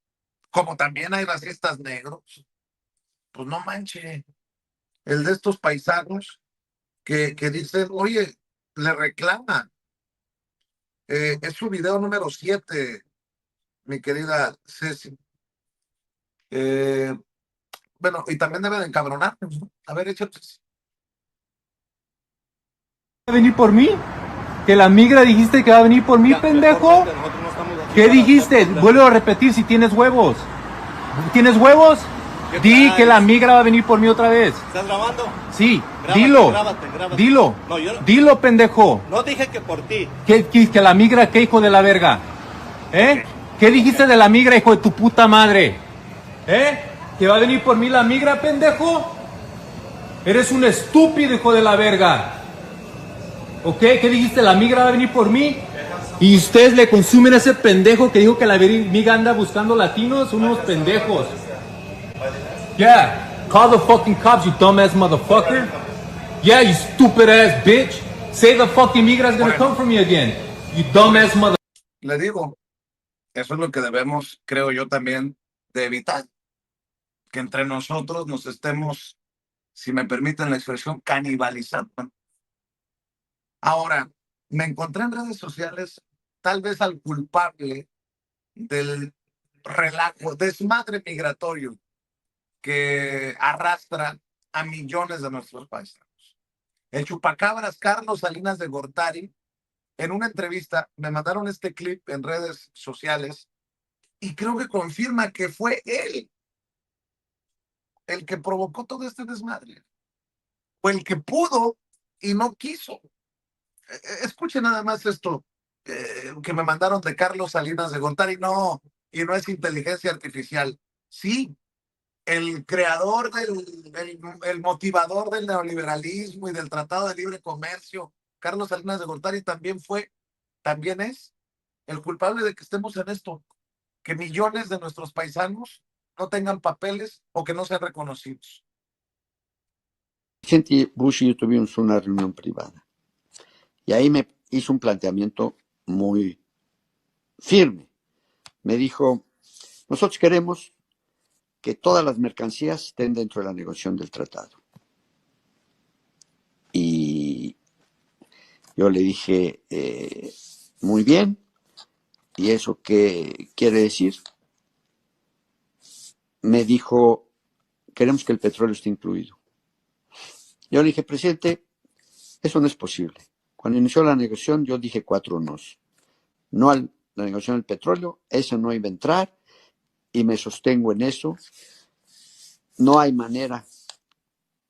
como también hay racistas negros, pues no manche, el de estos paisanos que dicen, oye, le reclaman. Es su video número 7, mi querida Ceci. Bueno, y también deben encabronarnos, ¿no? A ver, échate. ¿Va a venir por mí? ¿Que la migra dijiste que va a venir por mí, pendejo? ¿Qué dijiste? Vuelvo a repetir si tienes huevos. ¿Tienes huevos? Di que la migra va a venir por mí otra vez. ¿Estás grabando? Sí, Grábate, dilo. grábate. Dilo. No, yo no- Dilo, pendejo. No dije que por ti. Que la migra, ¿qué hijo de la verga? ¿Eh? ¿Qué dijiste de la migra, hijo de tu puta madre? ¿Eh? ¿Que va a venir por mí la migra, pendejo? Eres un estúpido, hijo de la verga. ¿Ok? ¿Qué dijiste? ¿La migra va a venir por mí? Y ustedes le consumen a ese pendejo que dijo que la migra anda buscando latinos, son unos pendejos. Yeah, call the fucking cops, you dumbass motherfucker. Yeah, you stupid ass bitch. Say the fucking migra's gonna come for me again. You dumbass mother. Le digo, eso es lo que debemos, creo yo también, de evitar. Que entre nosotros nos estemos, si me permiten la expresión, canibalizando. Ahora, me encontré en redes sociales tal vez al culpable del relajo, desmadre migratorio que arrastra a millones de nuestros paisanos. El chupacabras Carlos Salinas de Gortari, en una entrevista, me mandaron este clip en redes sociales y creo que confirma que fue él el que provocó todo este desmadre, o el que pudo y no quiso. Escuche nada más esto que me mandaron de Carlos Salinas de Gortari. No, y no es inteligencia artificial. Sí, el creador el motivador del neoliberalismo y del Tratado de Libre Comercio, Carlos Salinas de Gortari, también es el culpable de que estemos en esto, que millones de nuestros paisanos no tengan papeles o que no sean reconocidos. El presidente Bush y yo tuvimos una reunión privada y ahí me hizo un planteamiento muy firme. Me dijo, nosotros queremos que todas las mercancías estén dentro de la negociación del tratado. Y yo le dije, muy bien, ¿y eso qué quiere decir? Me dijo, queremos que el petróleo esté incluido. Yo le dije, presidente, eso no es posible. Cuando inició la negociación, yo dije 4 nos. No a la negociación del petróleo, eso no iba a entrar, y me sostengo en eso. No hay manera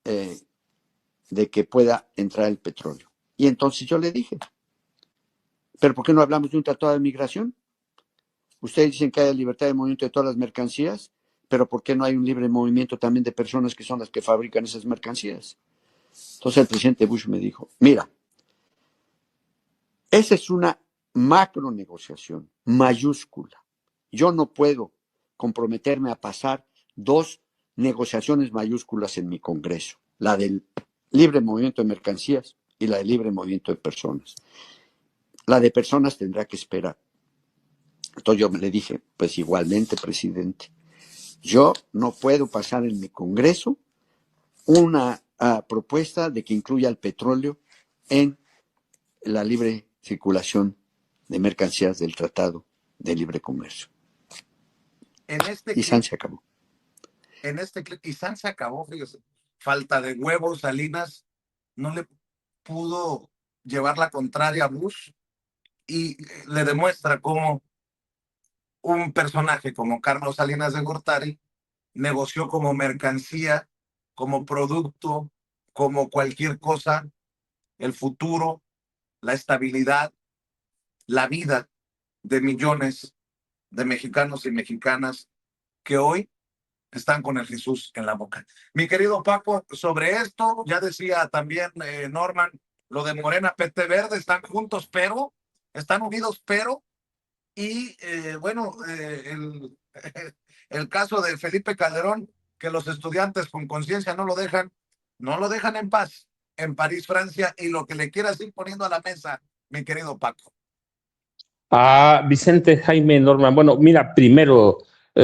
de que pueda entrar el petróleo. Y entonces yo le dije, ¿pero por qué no hablamos de un tratado de migración? Ustedes dicen que hay libertad de movimiento de todas las mercancías, pero ¿por qué no hay un libre movimiento también de personas que son las que fabrican esas mercancías? Entonces el presidente Bush me dijo, mira, esa es una macro negociación mayúscula. Yo no puedo comprometerme a pasar 2 negociaciones mayúsculas en mi Congreso, la del libre movimiento de mercancías y la del libre movimiento de personas. La de personas tendrá que esperar. Entonces yo le dije, pues igualmente, presidente, Yo no puedo pasar en mi Congreso una propuesta de que incluya el petróleo en la libre circulación de mercancías del Tratado de Libre Comercio. Y San se acabó. Y San se acabó, fíjese. Falta de huevos, Salinas no le pudo llevar la contraria a Bush y le demuestra cómo un personaje como Carlos Salinas de Gortari negoció como mercancía, como producto, como cualquier cosa, el futuro, la estabilidad, la vida de millones de mexicanos y mexicanas que hoy están con el Jesús en la boca. Mi querido Paco, sobre esto, ya decía también Norman, lo de Morena, PT Verde, están juntos, pero, están unidos, pero, y bueno, el caso de Felipe Calderón, que los estudiantes con conciencia no lo dejan en paz en París, Francia, y lo que le quieras ir poniendo a la mesa, mi querido Paco. Vicente, Jaime, Norman, bueno, mira, primero,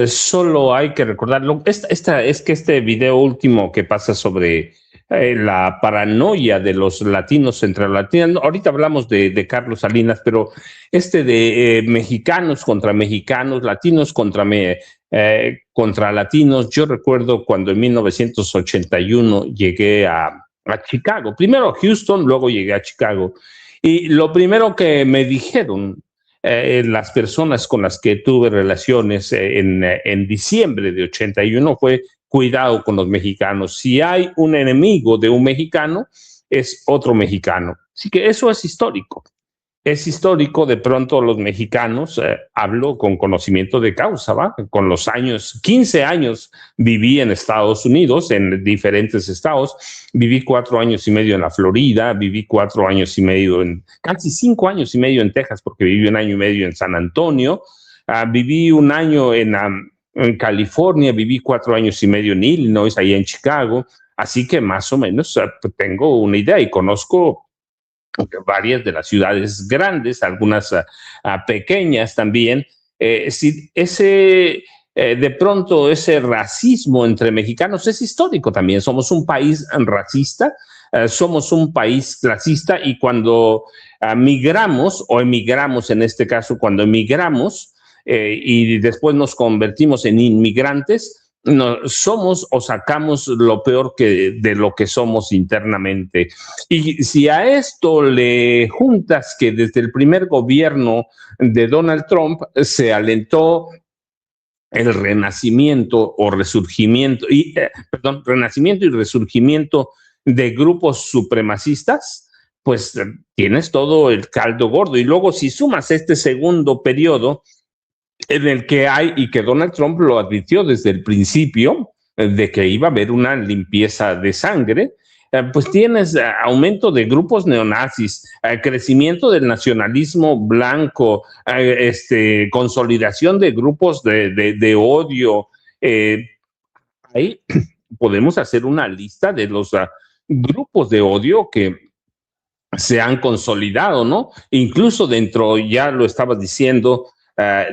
solo hay que recordarlo, es que este video último que pasa sobre la paranoia de los latinos entre los latinos, ahorita hablamos de Carlos Salinas, pero de mexicanos contra mexicanos, latinos contra latinos, yo recuerdo cuando en 1981 llegué a Chicago, primero a Houston, luego llegué a Chicago, y lo primero que me dijeron las personas con las que tuve relaciones en diciembre de 81 fue: cuidado con los mexicanos. Si hay un enemigo de un mexicano, es otro mexicano. Así que eso es histórico. Es histórico, de pronto los mexicanos, hablo con conocimiento de causa, ¿va? Con los años, 15 años viví en Estados Unidos, en diferentes estados, viví 4 años y medio en la Florida, viví 4 años y medio casi 5 años y medio en Texas, porque viví 1 año y medio en San Antonio, viví 1 año en California, viví 4 años y medio en Illinois, ahí en Chicago, así que más o menos tengo una idea y conozco varias de las ciudades grandes, algunas pequeñas también. De pronto ese racismo entre mexicanos es histórico también. Somos un país racista, somos un país clasista, y cuando migramos, o emigramos en este caso, cuando emigramos y después nos convertimos en inmigrantes, somos o sacamos lo peor de lo que somos internamente. Y si a esto le juntas que desde el primer gobierno de Donald Trump se alentó el renacimiento o resurgimiento, renacimiento y resurgimiento de grupos supremacistas, pues tienes todo el caldo gordo. Y luego si sumas este segundo periodo en el que y que Donald Trump lo advirtió desde el principio, de que iba a haber una limpieza de sangre, pues tienes aumento de grupos neonazis, crecimiento del nacionalismo blanco, consolidación de grupos de odio. Ahí podemos hacer una lista de los grupos de odio que se han consolidado, ¿no? Incluso dentro, ya lo estabas diciendo,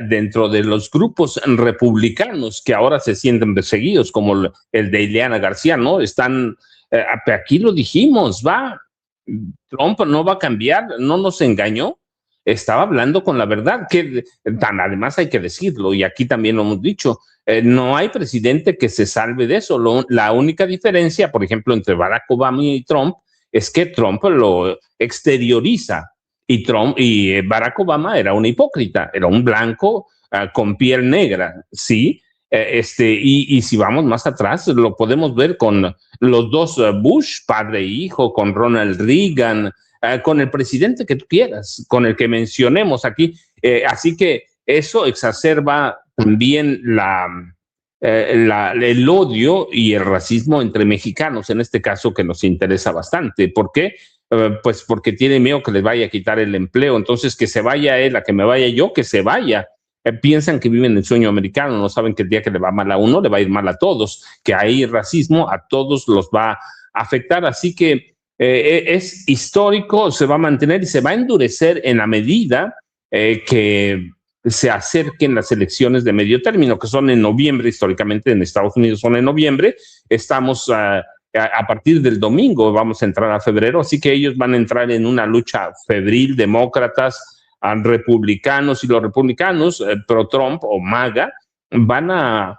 dentro de los grupos republicanos que ahora se sienten perseguidos, como el de Ileana García, ¿no? Están, aquí lo dijimos, Trump no va a cambiar, no nos engañó, estaba hablando con la verdad, que además hay que decirlo, y aquí también lo hemos dicho, no hay presidente que se salve de eso. La única diferencia, por ejemplo, entre Barack Obama y Trump, es que Trump lo exterioriza, y Barack Obama era un hipócrita, era un blanco con piel negra, ¿sí? Y si vamos más atrás, lo podemos ver con los dos Bush, padre e hijo, con Ronald Reagan, con el presidente que tú quieras, con el que mencionemos aquí. Así que eso exacerba también el odio y el racismo entre mexicanos, en este caso que nos interesa bastante. ¿Por qué? Pues porque tiene miedo que les vaya a quitar el empleo. Entonces, que se vaya él, a que me vaya yo, que se vaya. Piensan que viven el sueño americano, no saben que el día que le va mal a uno, le va a ir mal a todos, que hay racismo, a todos los va a afectar. Así que es histórico, se va a mantener y se va a endurecer en la medida que se acerquen las elecciones de medio término, que son en noviembre, históricamente en Estados Unidos son en noviembre. Estamos a partir del domingo, vamos a entrar a febrero, así que ellos van a entrar en una lucha febril, demócratas, republicanos, y los republicanos pro-Trump o MAGA van a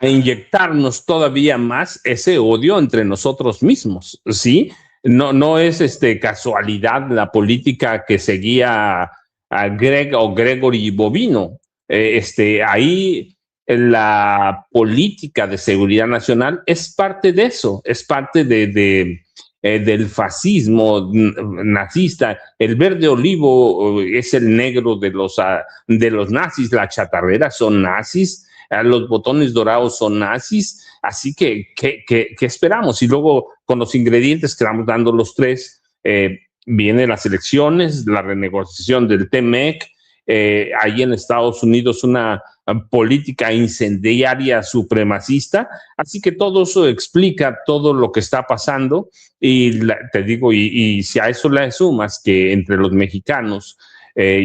inyectarnos todavía más ese odio entre nosotros mismos, ¿sí? No es casualidad la política que seguía a Greg o Gregory Bovino. Ahí la política de seguridad nacional es parte de eso, es parte del fascismo nazista. El verde olivo es el negro de los nazis, la chatarrera son nazis, los botones dorados son nazis, así que ¿qué esperamos? Y luego con los ingredientes que vamos dando los tres, vienen las elecciones, la renegociación del TMEC, ahí en Estados Unidos una política incendiaria supremacista, así que todo eso explica todo lo que está pasando. Y te digo, y si a eso le sumas que entre los mexicanos,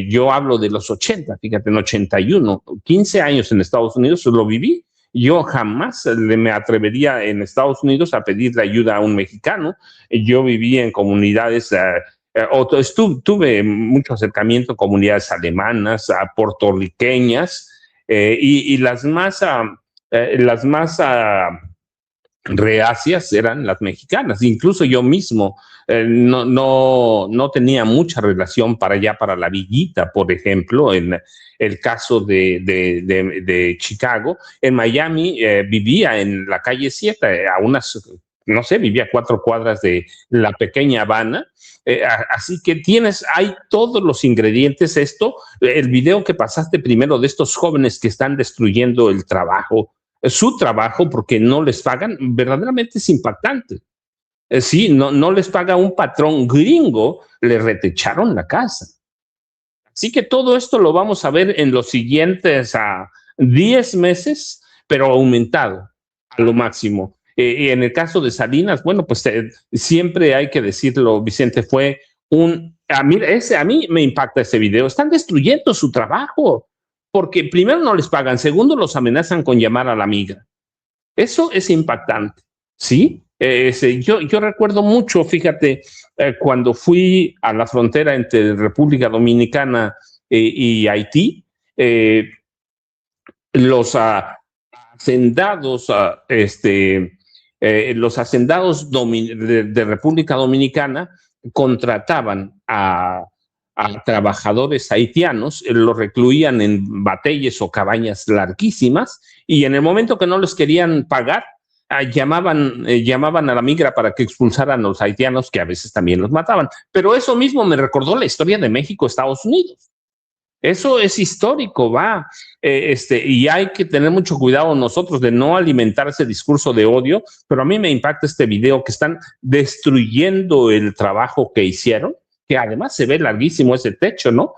yo hablo de los 80, fíjate, en 81, 15 años en Estados Unidos, lo viví. Yo jamás me atrevería en Estados Unidos a pedirle ayuda a un mexicano. Yo viví en comunidades, tuve mucho acercamiento a comunidades alemanas, a puertorriqueñas, y las más reacias eran las mexicanas. Incluso yo mismo no tenía mucha relación para allá, para la Villita, por ejemplo, en el caso de Chicago. En Miami vivía en la calle 7, a unas, no sé, vivía a 4 cuadras de la pequeña Habana. Así que hay todos los ingredientes. El video que pasaste primero de estos jóvenes que están destruyendo su trabajo porque no les pagan, verdaderamente es impactante. Sí, no les paga un patrón gringo, le retecharon la casa. Así que todo esto lo vamos a ver en los siguientes 10 meses, pero aumentado a lo máximo. Y en el caso de Salinas, bueno, pues siempre hay que decirlo, Vicente, fue a mí me impacta ese video. Están destruyendo su trabajo, porque primero no les pagan, segundo los amenazan con llamar a la migra. Eso es impactante, ¿sí? Yo recuerdo mucho, fíjate, cuando fui a la frontera entre República Dominicana y Haití, los hacendados de República Dominicana contrataban a trabajadores haitianos, los recluían en batalles o cabañas larguísimas, y en el momento que no les querían pagar, llamaban a la migra para que expulsaran a los haitianos, que a veces también los mataban. Pero eso mismo me recordó la historia de México, Estados Unidos. Eso es histórico, y hay que tener mucho cuidado nosotros de no alimentar ese discurso de odio. Pero a mí me impacta este video, que están destruyendo el trabajo que hicieron, que además se ve larguísimo ese techo, ¿no?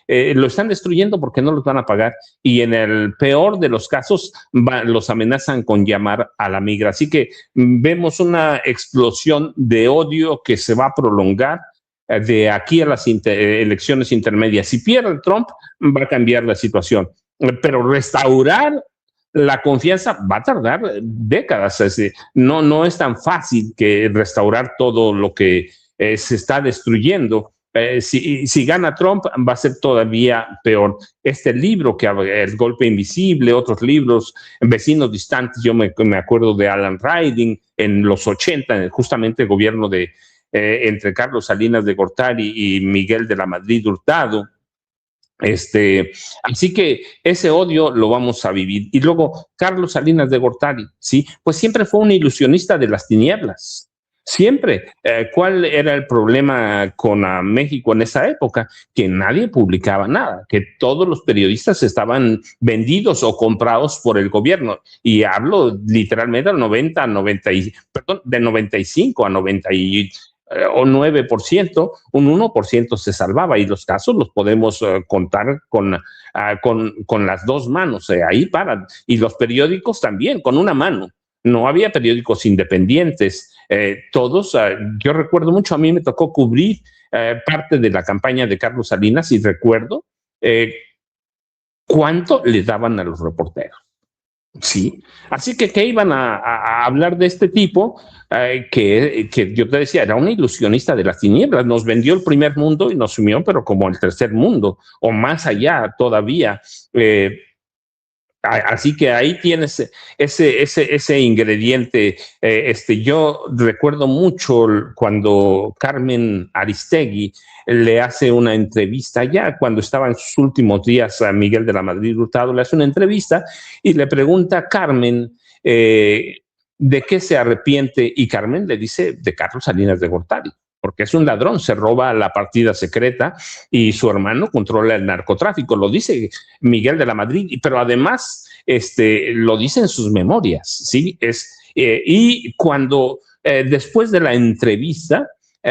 Lo están destruyendo porque no los van a pagar, y en el peor de los casos los amenazan con llamar a la migra. Así que vemos una explosión de odio que se va a prolongar de aquí a las elecciones intermedias. Si pierde Trump, va a cambiar la situación, pero restaurar la confianza va a tardar décadas. No es tan fácil que restaurar todo lo que se está destruyendo. Si gana Trump, va a ser todavía peor. Este libro, El golpe invisible, otros libros, Vecinos distantes, yo me acuerdo de Alan Ryding en los 80, justamente el gobierno entre Carlos Salinas de Gortari y Miguel de la Madrid Hurtado. Así que ese odio lo vamos a vivir. Y luego Carlos Salinas de Gortari, ¿sí? Pues siempre fue un ilusionista de las tinieblas. Siempre. ¿Cuál era el problema con México en esa época? Que nadie publicaba nada, que todos los periodistas estaban vendidos o comprados por el gobierno. Y hablo literalmente del de 95 a 9%, un 1% se salvaba, y los casos los podemos contar con las dos manos, ahí paran. Y los periódicos también, con una mano. No había periódicos independientes. todos. Yo recuerdo mucho, a mí me tocó cubrir parte de la campaña de Carlos Salinas y recuerdo cuánto le daban a los reporteros. Sí, así que iban a hablar de este tipo que yo te decía, era un ilusionista de las tinieblas, nos vendió el primer mundo y nos sumió, pero como el tercer mundo, o más allá todavía. Así que ahí tienes ese ingrediente. Yo recuerdo mucho cuando Carmen Aristegui le hace una entrevista ya cuando estaba en sus últimos días a Miguel de la Madrid Hurtado, le hace una entrevista y le pregunta a Carmen de qué se arrepiente, y Carmen le dice de Carlos Salinas de Gortari, porque es un ladrón, se roba la partida secreta y su hermano controla el narcotráfico. Lo dice Miguel de la Madrid, pero además lo dice en sus memorias, ¿sí? Y cuando después de la entrevista,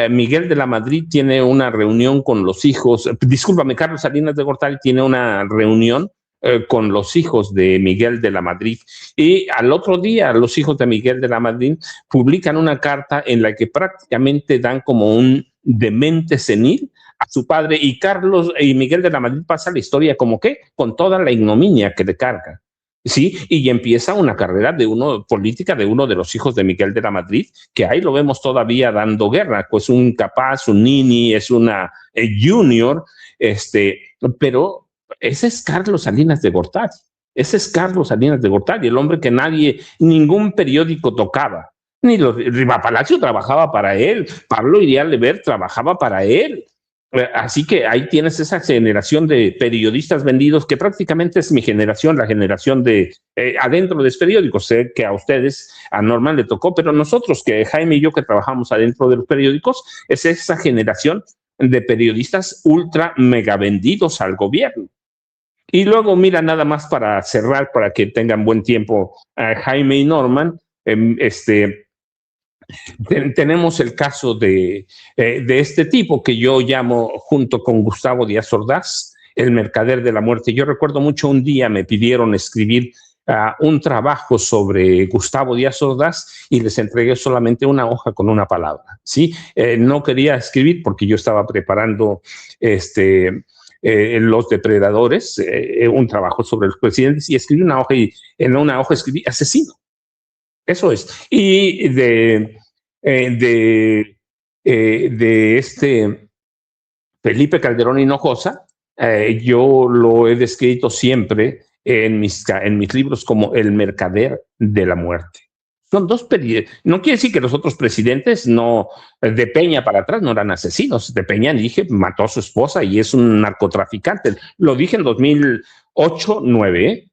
Miguel de la Madrid tiene una reunión con los hijos, discúlpame, Carlos Salinas de Gortari tiene una reunión con los hijos de Miguel de la Madrid, y al otro día los hijos de Miguel de la Madrid publican una carta en la que prácticamente dan como un demente senil a su padre, y Carlos y Miguel de la Madrid pasa la historia como que con toda la ignominia que le carga. Sí, y empieza una carrera política de uno de los hijos de Miguel de la Madrid, que ahí lo vemos todavía dando guerra, pues un capaz, un nini, es una junior, pero ese es Carlos Salinas de Gortari. Ese es Carlos Salinas de Gortari, el hombre que ningún periódico tocaba. Ni Riva Palacio trabajaba para él, Pablo Iriar Lever trabajaba para él. Así que ahí tienes esa generación de periodistas vendidos que prácticamente es mi generación, la generación de adentro de los periódicos. Sé que a ustedes, a Norman le tocó, pero nosotros, que Jaime y yo que trabajamos adentro de los periódicos, es esa generación de periodistas ultra mega vendidos al gobierno. Y luego, mira, nada más para cerrar, para que tengan buen tiempo Jaime y Norman, tenemos el caso de este tipo que yo llamo, junto con Gustavo Díaz Ordaz, el mercader de la muerte. Yo recuerdo mucho, un día me pidieron escribir un trabajo sobre Gustavo Díaz Ordaz y les entregué solamente una hoja con una palabra, ¿sí? No quería escribir porque yo estaba preparando Los Depredadores, un trabajo sobre los presidentes, y escribí una hoja, y en una hoja escribí asesino. Eso es. Y de Felipe Calderón Hinojosa, yo lo he descrito siempre en mis libros como el mercader de la muerte. Son dos no quiere decir que los otros presidentes de Peña para atrás no eran asesinos. De Peña, dije, mató a su esposa y es un narcotraficante. Lo dije en 2008-2009,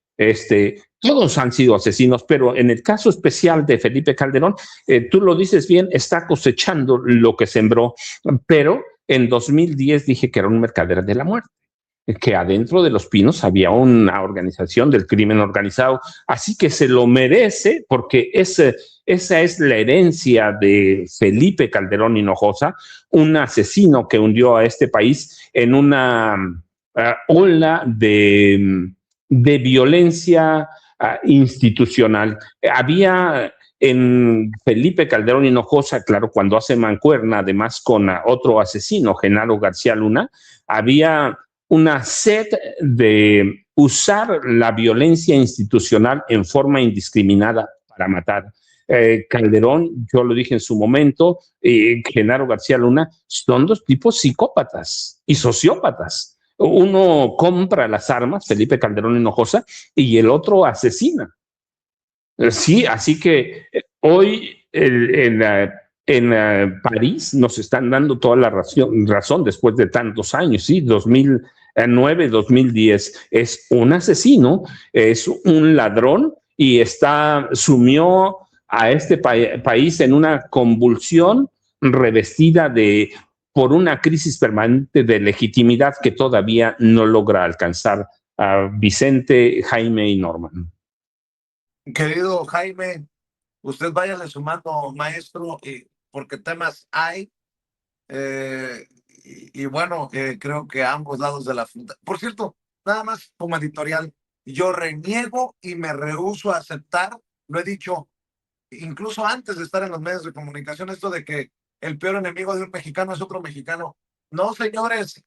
todos han sido asesinos, pero en el caso especial de Felipe Calderón, tú lo dices bien, está cosechando lo que sembró, pero en 2010 dije que era un mercader de la muerte, que adentro de Los Pinos había una organización del crimen organizado, así que se lo merece, porque esa es la herencia de Felipe Calderón Hinojosa, un asesino que hundió a este país en una ola de violencia institucional. Había en Felipe Calderón Hinojosa, claro, cuando hace mancuerna, además con otro asesino, Genaro García Luna, había una sed de usar la violencia institucional en forma indiscriminada para matar. Calderón, yo lo dije en su momento, Genaro García Luna, son dos tipos psicópatas y sociópatas. Uno compra las armas, Felipe Calderón Hinojosa, y el otro asesina. Sí, así que hoy en París nos están dando toda la razón después de tantos años, sí, 2009, 2010. Es un asesino, es un ladrón y sumió a este país en una convulsión revestida por una crisis permanente de legitimidad que todavía no logra alcanzar a Vicente, Jaime y Norman. Querido Jaime, usted váyale sumando, maestro, porque temas hay. Y bueno, creo que a ambos lados de la fruta. Por cierto, nada más como editorial, yo reniego y me rehúso a aceptar, lo he dicho, incluso antes de estar en los medios de comunicación, esto de que el peor enemigo de un mexicano es otro mexicano. No, señores,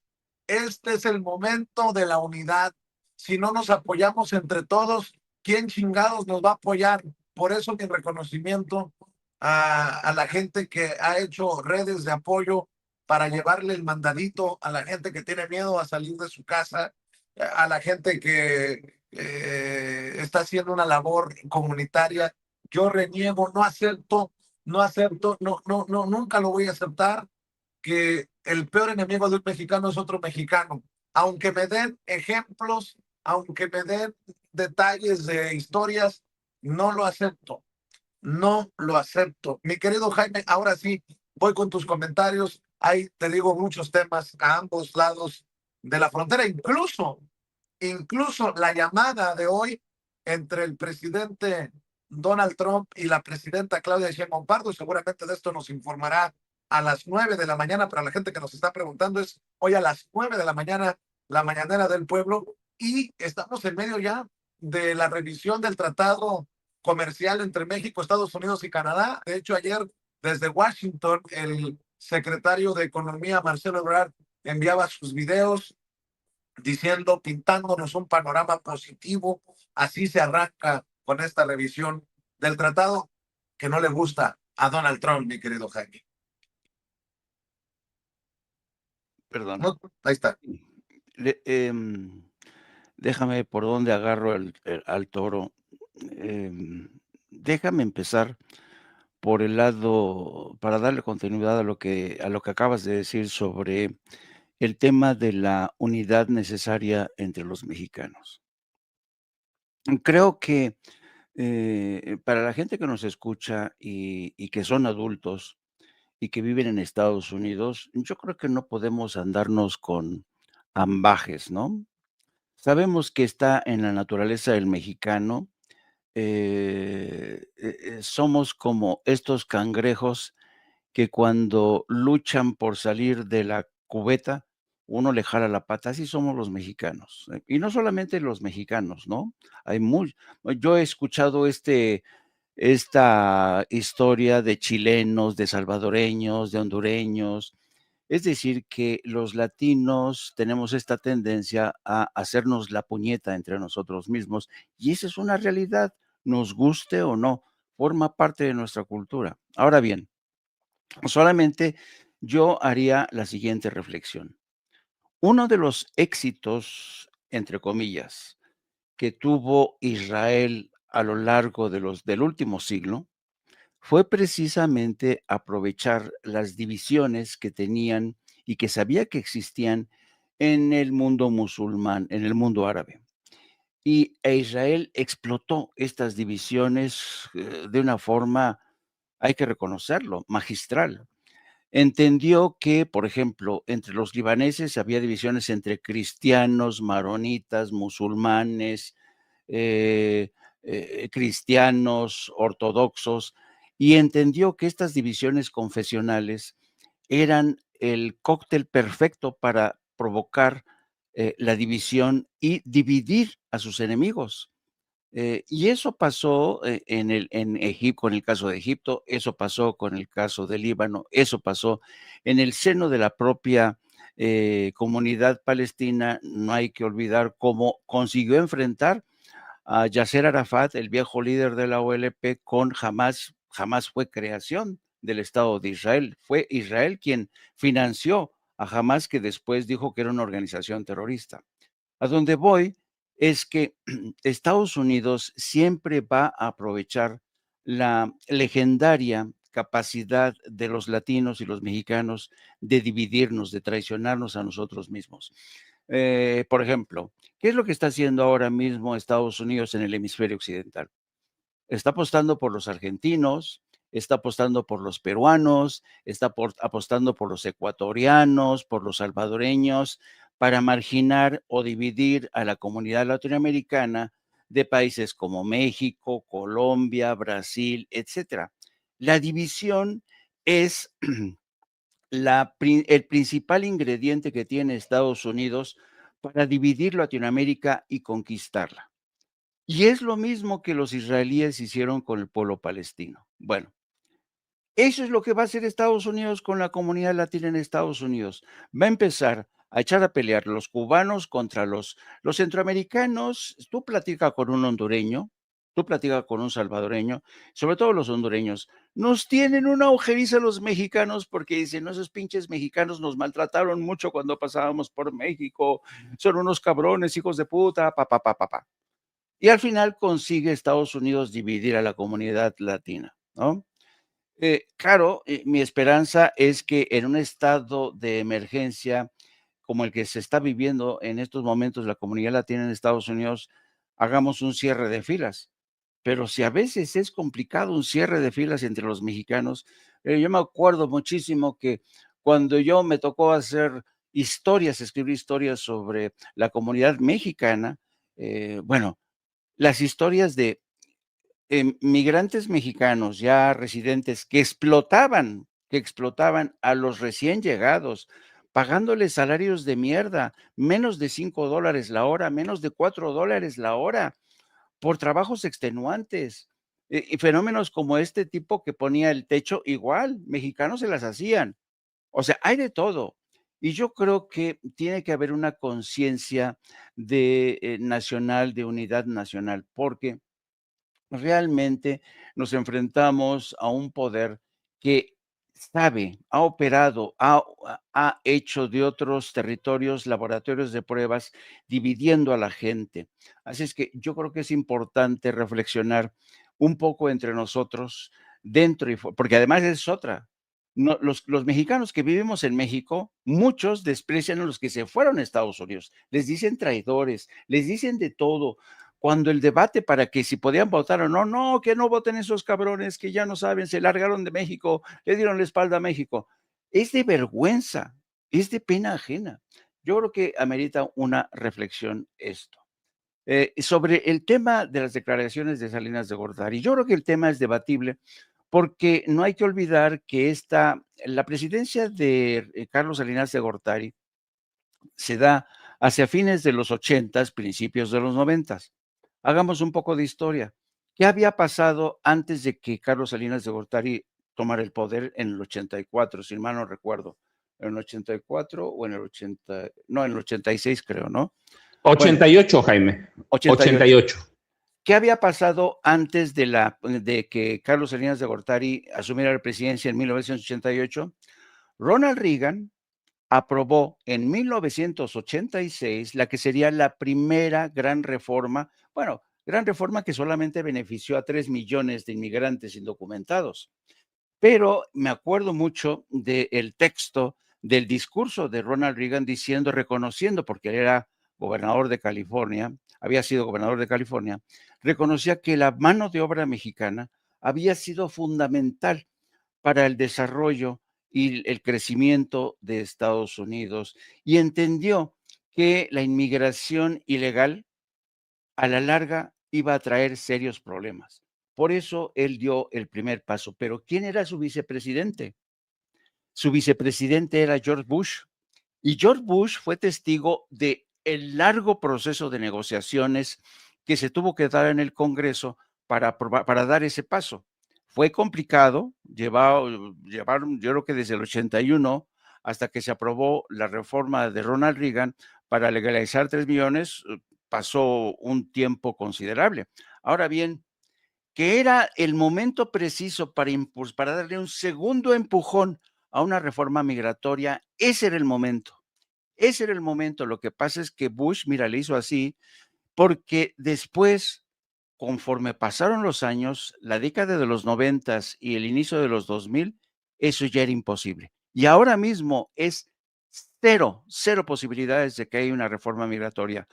este es el momento de la unidad. Si no nos apoyamos entre todos, ¿quién chingados nos va a apoyar? Por eso mi reconocimiento a la gente que ha hecho redes de apoyo para llevarle el mandadito a la gente que tiene miedo a salir de su casa, a la gente que está haciendo una labor comunitaria. Yo reniego, no acepto, nunca lo voy a aceptar que el peor enemigo de un mexicano es otro mexicano. Aunque me den ejemplos, aunque me den detalles de historias, no lo acepto. No lo acepto. Mi querido Jaime, ahora sí, voy con tus comentarios. Hay, te digo, muchos temas a ambos lados de la frontera, incluso la llamada de hoy entre el presidente Donald Trump y la presidenta Claudia Sheinbaum Pardo. Seguramente de esto nos informará a las 9 de la mañana. Para la gente que nos está preguntando, es hoy a las 9 de la mañana, la mañanera del pueblo, y estamos en medio ya de la revisión del tratado comercial entre México, Estados Unidos y Canadá. De hecho, ayer desde Washington, el secretario de Economía, Marcelo Ebrard, enviaba sus videos diciendo, pintándonos un panorama positivo. Así se arranca con esta revisión del tratado que no le gusta a Donald Trump, mi querido Jaime. Perdón. No, ahí está. Déjame por dónde agarro al toro. Déjame empezar por el lado, para darle continuidad a lo que acabas de decir sobre el tema de la unidad necesaria entre los mexicanos. Creo que para la gente que nos escucha y que son adultos y que viven en Estados Unidos, yo creo que no podemos andarnos con ambajes, ¿no? Sabemos que está en la naturaleza del mexicano. Somos como estos cangrejos que cuando luchan por salir de la cubeta, uno le jala la pata. Así somos los mexicanos. Y no solamente los mexicanos, ¿no? Yo he escuchado esta historia de chilenos, de salvadoreños, de hondureños. Es decir, que los latinos tenemos esta tendencia a hacernos la puñeta entre nosotros mismos, y esa es una realidad, nos guste o no, forma parte de nuestra cultura. Ahora bien, solamente yo haría la siguiente reflexión. Uno de los éxitos, entre comillas, que tuvo Israel a lo largo del último siglo fue precisamente aprovechar las divisiones que tenían y que sabía que existían en el mundo musulmán, en el mundo árabe. E Israel explotó estas divisiones de una forma, hay que reconocerlo, magistral. Entendió que, por ejemplo, entre los libaneses había divisiones entre cristianos, maronitas, musulmanes, cristianos, ortodoxos, y entendió que estas divisiones confesionales eran el cóctel perfecto para provocar la división y dividir a sus enemigos. Y eso pasó en Egipto, con el caso de Egipto, eso pasó con el caso del Líbano, eso pasó en el seno de la propia comunidad palestina. No hay que olvidar cómo consiguió enfrentar a Yasser Arafat, el viejo líder de la OLP, con Hamás. Hamás fue creación del Estado de Israel. Fue Israel quien financió a Hamás, que después dijo que era una organización terrorista. A donde voy es que Estados Unidos siempre va a aprovechar la legendaria capacidad de los latinos y los mexicanos de dividirnos, de traicionarnos a nosotros mismos. Por ejemplo, ¿qué es lo que está haciendo ahora mismo Estados Unidos en el hemisferio occidental? Está apostando por los argentinos, está apostando por los peruanos, está apostando por los ecuatorianos, por los salvadoreños, para marginar o dividir a la comunidad latinoamericana de países como México, Colombia, Brasil, etcétera. La división es el principal ingrediente que tiene Estados Unidos para dividir Latinoamérica y conquistarla. Y es lo mismo que los israelíes hicieron con el pueblo palestino. Bueno, eso es lo que va a hacer Estados Unidos con la comunidad latina en Estados Unidos. Va a empezar a echar a pelear los cubanos contra los centroamericanos. Tú platica con un hondureño, tú platica con un salvadoreño, sobre todo los hondureños. Nos tienen una ojeriza los mexicanos porque dicen, no, esos pinches mexicanos nos maltrataron mucho cuando pasábamos por México, son unos cabrones, hijos de puta, pa. Y al final consigue Estados Unidos dividir a la comunidad latina, ¿no? Claro, mi esperanza es que en un estado de emergencia como el que se está viviendo en estos momentos la comunidad latina en Estados Unidos, hagamos un cierre de filas. Pero si a veces es complicado un cierre de filas entre los mexicanos, yo me acuerdo muchísimo que cuando yo me tocó hacer historias, escribir historias sobre la comunidad mexicana, bueno, las historias de migrantes mexicanos ya residentes que explotaban a los recién llegados, pagándoles salarios de mierda, menos de $5 la hora, menos de $4 la hora, por trabajos extenuantes. Y fenómenos como este tipo que ponía el techo, igual, mexicanos se las hacían. O sea, hay de todo. Y yo creo que tiene que haber una conciencia de nacional, de unidad nacional, porque realmente nos enfrentamos a un poder que sabe, ha operado, ha hecho de otros territorios laboratorios de pruebas, dividiendo a la gente. Así es que yo creo que es importante reflexionar un poco entre nosotros, dentro y fuera, porque además es otra. No, los mexicanos que vivimos en México, muchos desprecian a los que se fueron a Estados Unidos. Les dicen traidores, les dicen de todo. Cuando el debate para que si podían votar o no, no, que no voten esos cabrones que ya no saben, se largaron de México, le dieron la espalda a México. Es de vergüenza, es de pena ajena. Yo creo que amerita una reflexión esto. Sobre el tema de las declaraciones de Salinas de Gortari, yo creo que el tema es debatible porque no hay que olvidar que la presidencia de Carlos Salinas de Gortari se da hacia fines de los 80s, principios de los 90s. Hagamos un poco de historia. ¿Qué había pasado antes de que Carlos Salinas de Gortari tomara el poder en el 84, si mal no recuerdo? En el 84 o en el 80, no, en el 86 creo, ¿no? 88, bueno, Jaime. 88. ¿Qué había pasado antes de que Carlos Salinas de Gortari asumiera la presidencia en 1988? Ronald Reagan aprobó en 1986 la que sería la primera gran reforma, bueno, gran reforma que solamente benefició a 3 millones de inmigrantes indocumentados. Pero me acuerdo mucho del texto del discurso de Ronald Reagan diciendo, reconociendo, porque él era gobernador de California, había sido gobernador de California, reconocía que la mano de obra mexicana había sido fundamental para el desarrollo y el crecimiento de Estados Unidos y entendió que la inmigración ilegal a la larga iba a traer serios problemas. Por eso él dio el primer paso. Pero ¿quién era su vicepresidente? Su vicepresidente era George Bush. Y George Bush fue testigo de el largo proceso de negociaciones que se tuvo que dar en el Congreso para dar ese paso. Fue complicado, llevaron, yo creo que desde el 81 hasta que se aprobó la reforma de Ronald Reagan para legalizar 3 millones, pasó un tiempo considerable. Ahora bien, que era el momento preciso para darle un segundo empujón a una reforma migratoria, ese era el momento. Ese era el momento. Lo que pasa es que Bush, mira, le hizo así, porque después, conforme pasaron los años, la década de los 90s y el inicio de los 2000, eso ya era imposible. Y ahora mismo es cero posibilidades de que haya una reforma migratoria.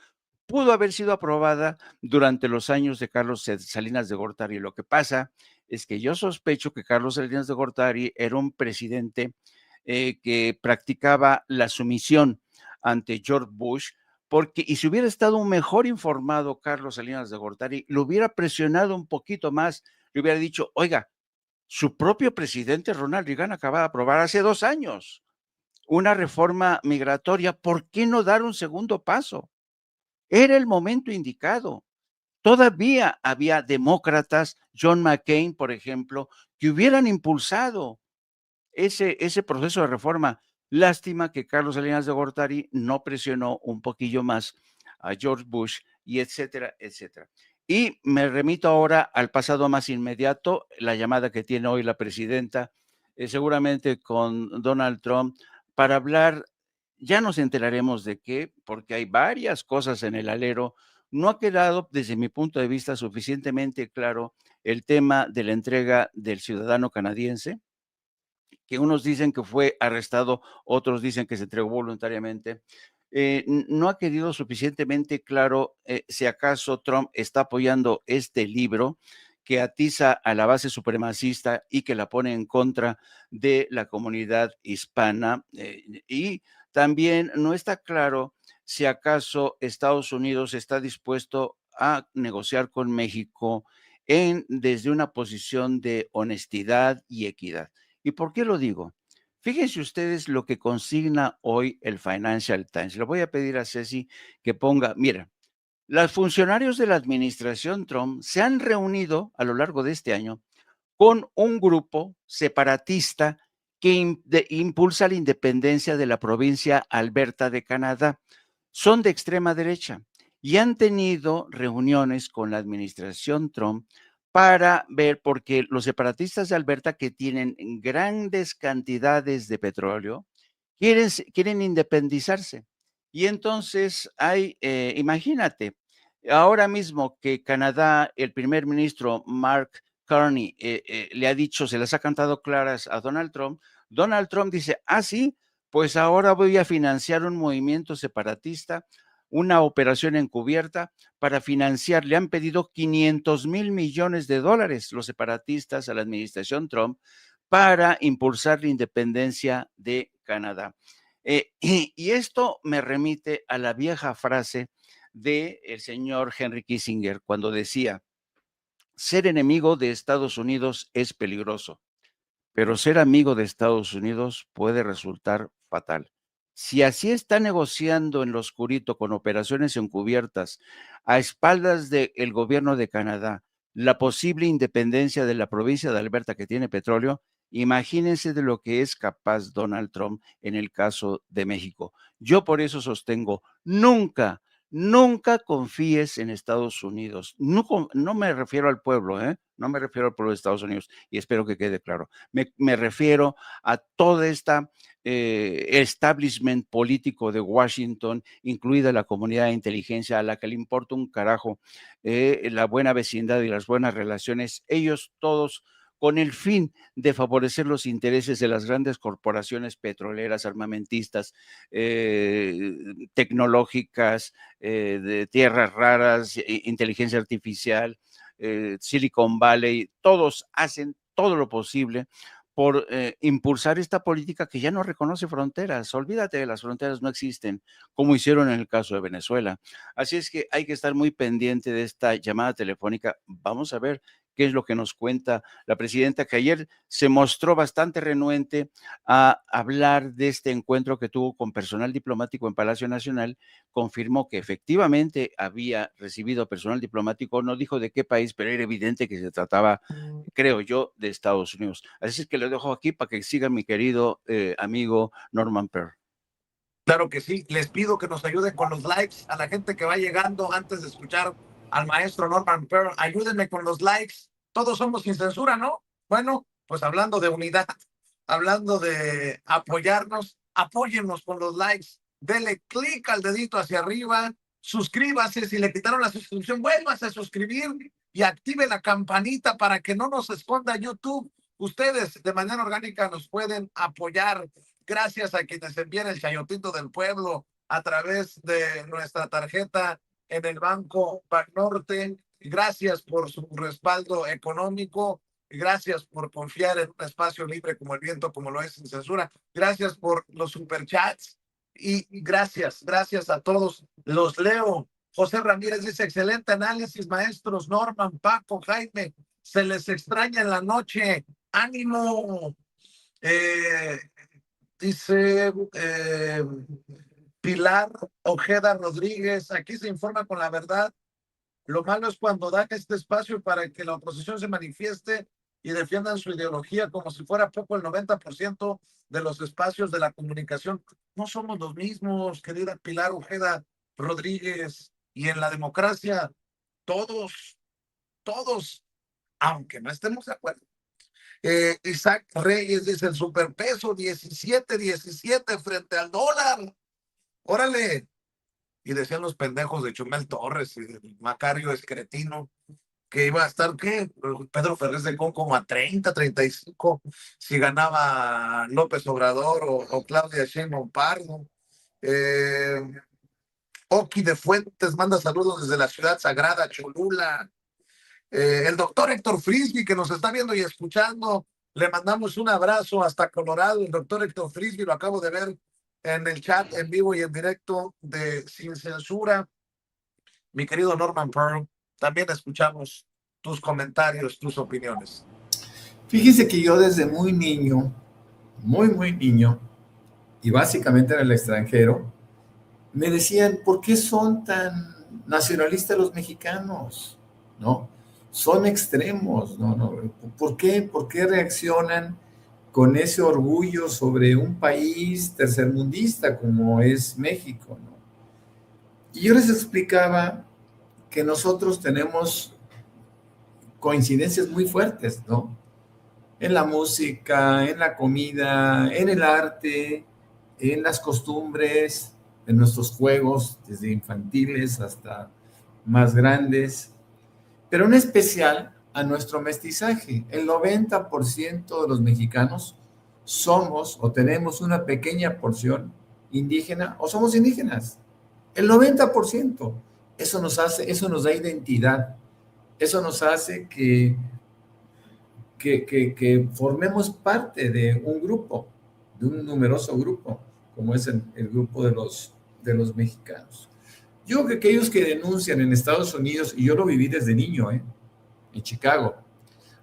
Pudo haber sido aprobada durante los años de Carlos Salinas de Gortari. Lo que pasa es que yo sospecho que Carlos Salinas de Gortari era un presidente que practicaba la sumisión ante George Bush, y si hubiera estado mejor informado Carlos Salinas de Gortari, lo hubiera presionado un poquito más, le hubiera dicho, oiga, su propio presidente Ronald Reagan acaba de aprobar hace 2 años una reforma migratoria, ¿por qué no dar un segundo paso? Era el momento indicado. Todavía había demócratas, John McCain, por ejemplo, que hubieran impulsado ese proceso de reforma. Lástima que Carlos Salinas de Gortari no presionó un poquillo más a George Bush y etcétera, etcétera. Y me remito ahora al pasado más inmediato, la llamada que tiene hoy la presidenta, seguramente con Donald Trump, para hablar, ya nos enteraremos de qué, porque hay varias cosas en el alero. No ha quedado, desde mi punto de vista, suficientemente claro el tema de la entrega del ciudadano canadiense, que unos dicen que fue arrestado, otros dicen que se entregó voluntariamente. No ha quedado suficientemente claro si acaso Trump está apoyando este libro que atiza a la base supremacista y que la pone en contra de la comunidad hispana. Y también no está claro si acaso Estados Unidos está dispuesto a negociar con México desde una posición de honestidad y equidad. ¿Y por qué lo digo? Fíjense ustedes lo que consigna hoy el Financial Times. Le voy a pedir a Ceci que ponga, mira, los funcionarios de la administración Trump se han reunido a lo largo de este año con un grupo separatista que impulsa la independencia de la provincia Alberta de Canadá. Son de extrema derecha y han tenido reuniones con la administración Trump para ver, porque los separatistas de Alberta, que tienen grandes cantidades de petróleo, quieren independizarse. Y entonces imagínate, ahora mismo que Canadá, el primer ministro Mark Carney le ha dicho, se las ha cantado claras a Donald Trump dice, sí, pues ahora voy a financiar un movimiento separatista, una operación encubierta para financiar. Le han pedido $500 millones los separatistas a la administración Trump para impulsar la independencia de Canadá. Y esto me remite a la vieja frase del señor Henry Kissinger cuando decía, ser enemigo de Estados Unidos es peligroso, pero ser amigo de Estados Unidos puede resultar fatal. Si así está negociando en lo oscurito con operaciones encubiertas a espaldas del gobierno de Canadá la posible independencia de la provincia de Alberta que tiene petróleo, imagínense de lo que es capaz Donald Trump en el caso de México. Yo por eso sostengo, nunca confíes en Estados Unidos. No me refiero al pueblo, no me refiero al pueblo de Estados Unidos, y espero que quede claro. Me refiero a toda esta establishment político de Washington, incluida la comunidad de inteligencia, a la que le importa un carajo la buena vecindad y las buenas relaciones. Ellos todos con el fin de favorecer los intereses de las grandes corporaciones petroleras, armamentistas, tecnológicas, de tierras raras, inteligencia artificial, Silicon Valley. Todos hacen todo lo posible por impulsar esta política que ya no reconoce fronteras. Olvídate, las fronteras no existen, como hicieron en el caso de Venezuela. Así es que hay que estar muy pendiente de esta llamada telefónica. Vamos a ver qué es lo que nos cuenta la presidenta, que ayer se mostró bastante renuente a hablar de este encuentro que tuvo con personal diplomático en Palacio Nacional. Confirmó que efectivamente había recibido personal diplomático, no dijo de qué país, pero era evidente que se trataba, creo yo, de Estados Unidos. Así es que lo dejo aquí para que siga mi querido amigo Norman Pearl. Claro que sí, les pido que nos ayuden con los likes a la gente que va llegando antes de escuchar al maestro Norman Pearl. Ayúdenme con los likes. Todos somos sin censura, ¿no? Bueno, pues hablando de unidad, hablando de apoyarnos, apóyennos con los likes. Dele clic al dedito hacia arriba, suscríbase. Si le quitaron la suscripción, vuélvase a suscribir y active la campanita para que no nos esconda YouTube. Ustedes de manera orgánica nos pueden apoyar. Gracias a quienes envían el chayotito del pueblo a través de nuestra tarjeta en el Banco Banorte. Gracias por su respaldo económico. Gracias por confiar en un espacio libre como el viento, como lo es Sin Censura. Gracias por los superchats y gracias a todos. Los leo. José Ramírez dice, excelente análisis, maestros Norman, Paco, Jaime. Se les extraña en la noche. ¡Ánimo! Dice Pilar Ojeda Rodríguez, aquí se informa con la verdad. Lo malo es cuando dan este espacio para que la oposición se manifieste y defiendan su ideología como si fuera poco el 90% de los espacios de la comunicación. No somos los mismos, querida Pilar Ojeda Rodríguez, y en la democracia todos, aunque no estemos de acuerdo. Isaac Reyes dice el superpeso 17 frente al dólar. Órale. Y decían los pendejos de Chumel Torres y de Macario Escretino que iba a estar, ¿qué? Pedro Ferrez de Con como a 35, si ganaba López Obrador o Claudia Sheinbaum Pardo. Oki de Fuentes manda saludos desde la ciudad sagrada, Cholula. El doctor Héctor Frisby, que nos está viendo y escuchando, le mandamos un abrazo hasta Colorado. El doctor Héctor Frisby, lo acabo de ver en el chat en vivo y en directo de Sin Censura. Mi querido Norman Pearl, también escuchamos tus comentarios, tus opiniones. Fíjese que yo desde muy niño, muy niño, y básicamente en el extranjero, me decían, ¿por qué son tan nacionalistas los mexicanos? ¿No? Son extremos, ¿no? ¿Por qué reaccionan con ese orgullo sobre un país tercermundista como es México, ¿no? Y yo les explicaba que nosotros tenemos coincidencias muy fuertes, ¿no? En la música, en la comida, en el arte, en las costumbres, en nuestros juegos, desde infantiles hasta más grandes, pero en especial a nuestro mestizaje. El 90% de los mexicanos somos o tenemos una pequeña porción indígena o somos indígenas. El 90%. Eso nos da identidad. Eso nos hace que formemos parte de un grupo, de un numeroso grupo, como es el grupo de los mexicanos. Yo creo que aquellos que denuncian en Estados Unidos, y yo lo viví desde niño, en Chicago,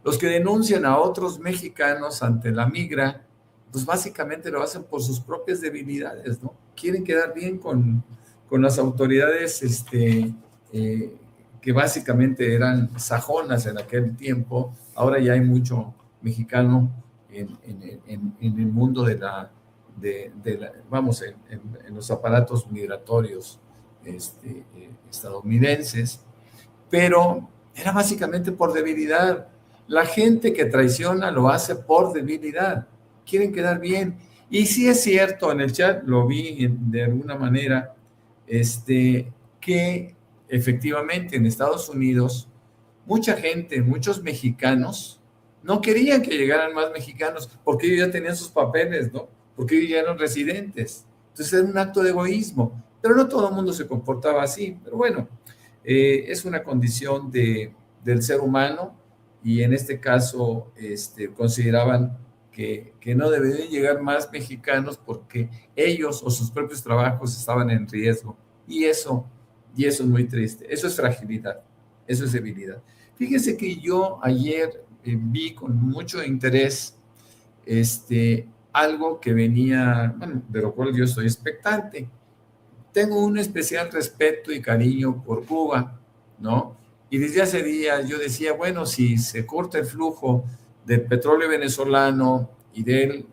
los que denuncian a otros mexicanos ante la migra, pues básicamente lo hacen por sus propias debilidades, ¿no? Quieren quedar bien con las autoridades que básicamente eran sajonas en aquel tiempo. Ahora ya hay mucho mexicano en el mundo en los aparatos migratorios estadounidenses, pero era básicamente por debilidad. La gente que traiciona lo hace por debilidad, quieren quedar bien. Y sí es cierto, en el chat lo vi de alguna manera, que efectivamente en Estados Unidos mucha gente, muchos mexicanos no querían que llegaran más mexicanos porque ellos ya tenían sus papeles, ¿no? Porque ellos ya eran residentes. Entonces era un acto de egoísmo, pero no todo el mundo se comportaba así. Pero bueno, es una condición del ser humano y en este caso consideraban que no deberían llegar más mexicanos porque ellos o sus propios trabajos estaban en riesgo. Y eso es muy triste. Eso es fragilidad, eso es debilidad. Fíjese que yo ayer vi con mucho interés algo que venía, bueno, de lo cual yo estoy expectante. Tengo un especial respeto y cariño por Cuba, ¿no? Y desde hace días yo decía, bueno, si se corta el flujo del petróleo venezolano y del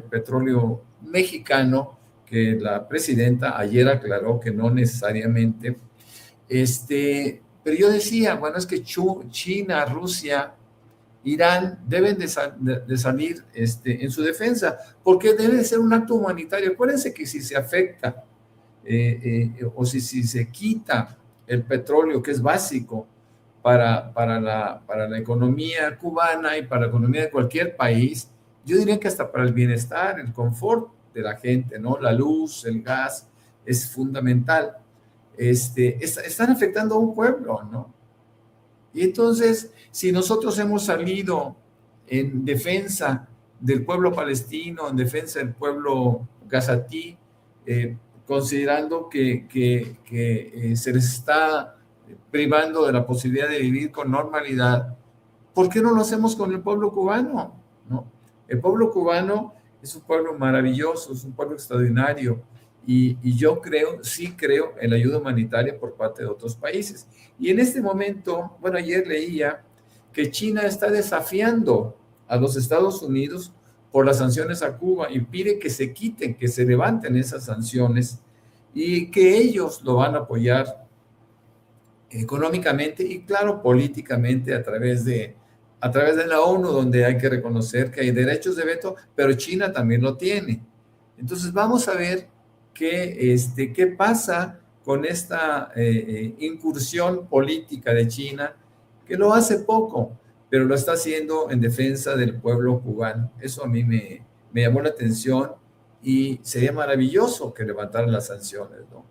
petróleo mexicano, que la presidenta ayer aclaró que no necesariamente, pero yo decía, bueno, es que China, Rusia, Irán deben de salir en su defensa, porque debe de ser un acto humanitario. Acuérdense que si se afecta o si se quita el petróleo, que es básico para la economía cubana y para la economía de cualquier país, yo diría que hasta para el bienestar, el confort de la gente, ¿no? La luz, el gas, es fundamental. Están afectando a un pueblo, ¿no? Y entonces, si nosotros hemos salido en defensa del pueblo palestino, en defensa del pueblo gazatí, considerando que se les está privando de la posibilidad de vivir con normalidad, ¿por qué no lo hacemos con el pueblo cubano? ¿No? El pueblo cubano es un pueblo maravilloso, es un pueblo extraordinario, y yo sí creo en la ayuda humanitaria por parte de otros países. Y en este momento, bueno, ayer leía que China está desafiando a los Estados Unidos por las sanciones a Cuba y pide que se quiten, que se levanten esas sanciones y que ellos lo van a apoyar económicamente y, claro, políticamente a través de la ONU, donde hay que reconocer que hay derechos de veto, pero China también lo tiene. Entonces vamos a ver qué pasa con esta incursión política de China, que lo hace poco, pero lo está haciendo en defensa del pueblo cubano. Eso a mí me llamó la atención y sería maravilloso que levantaran las sanciones, ¿no?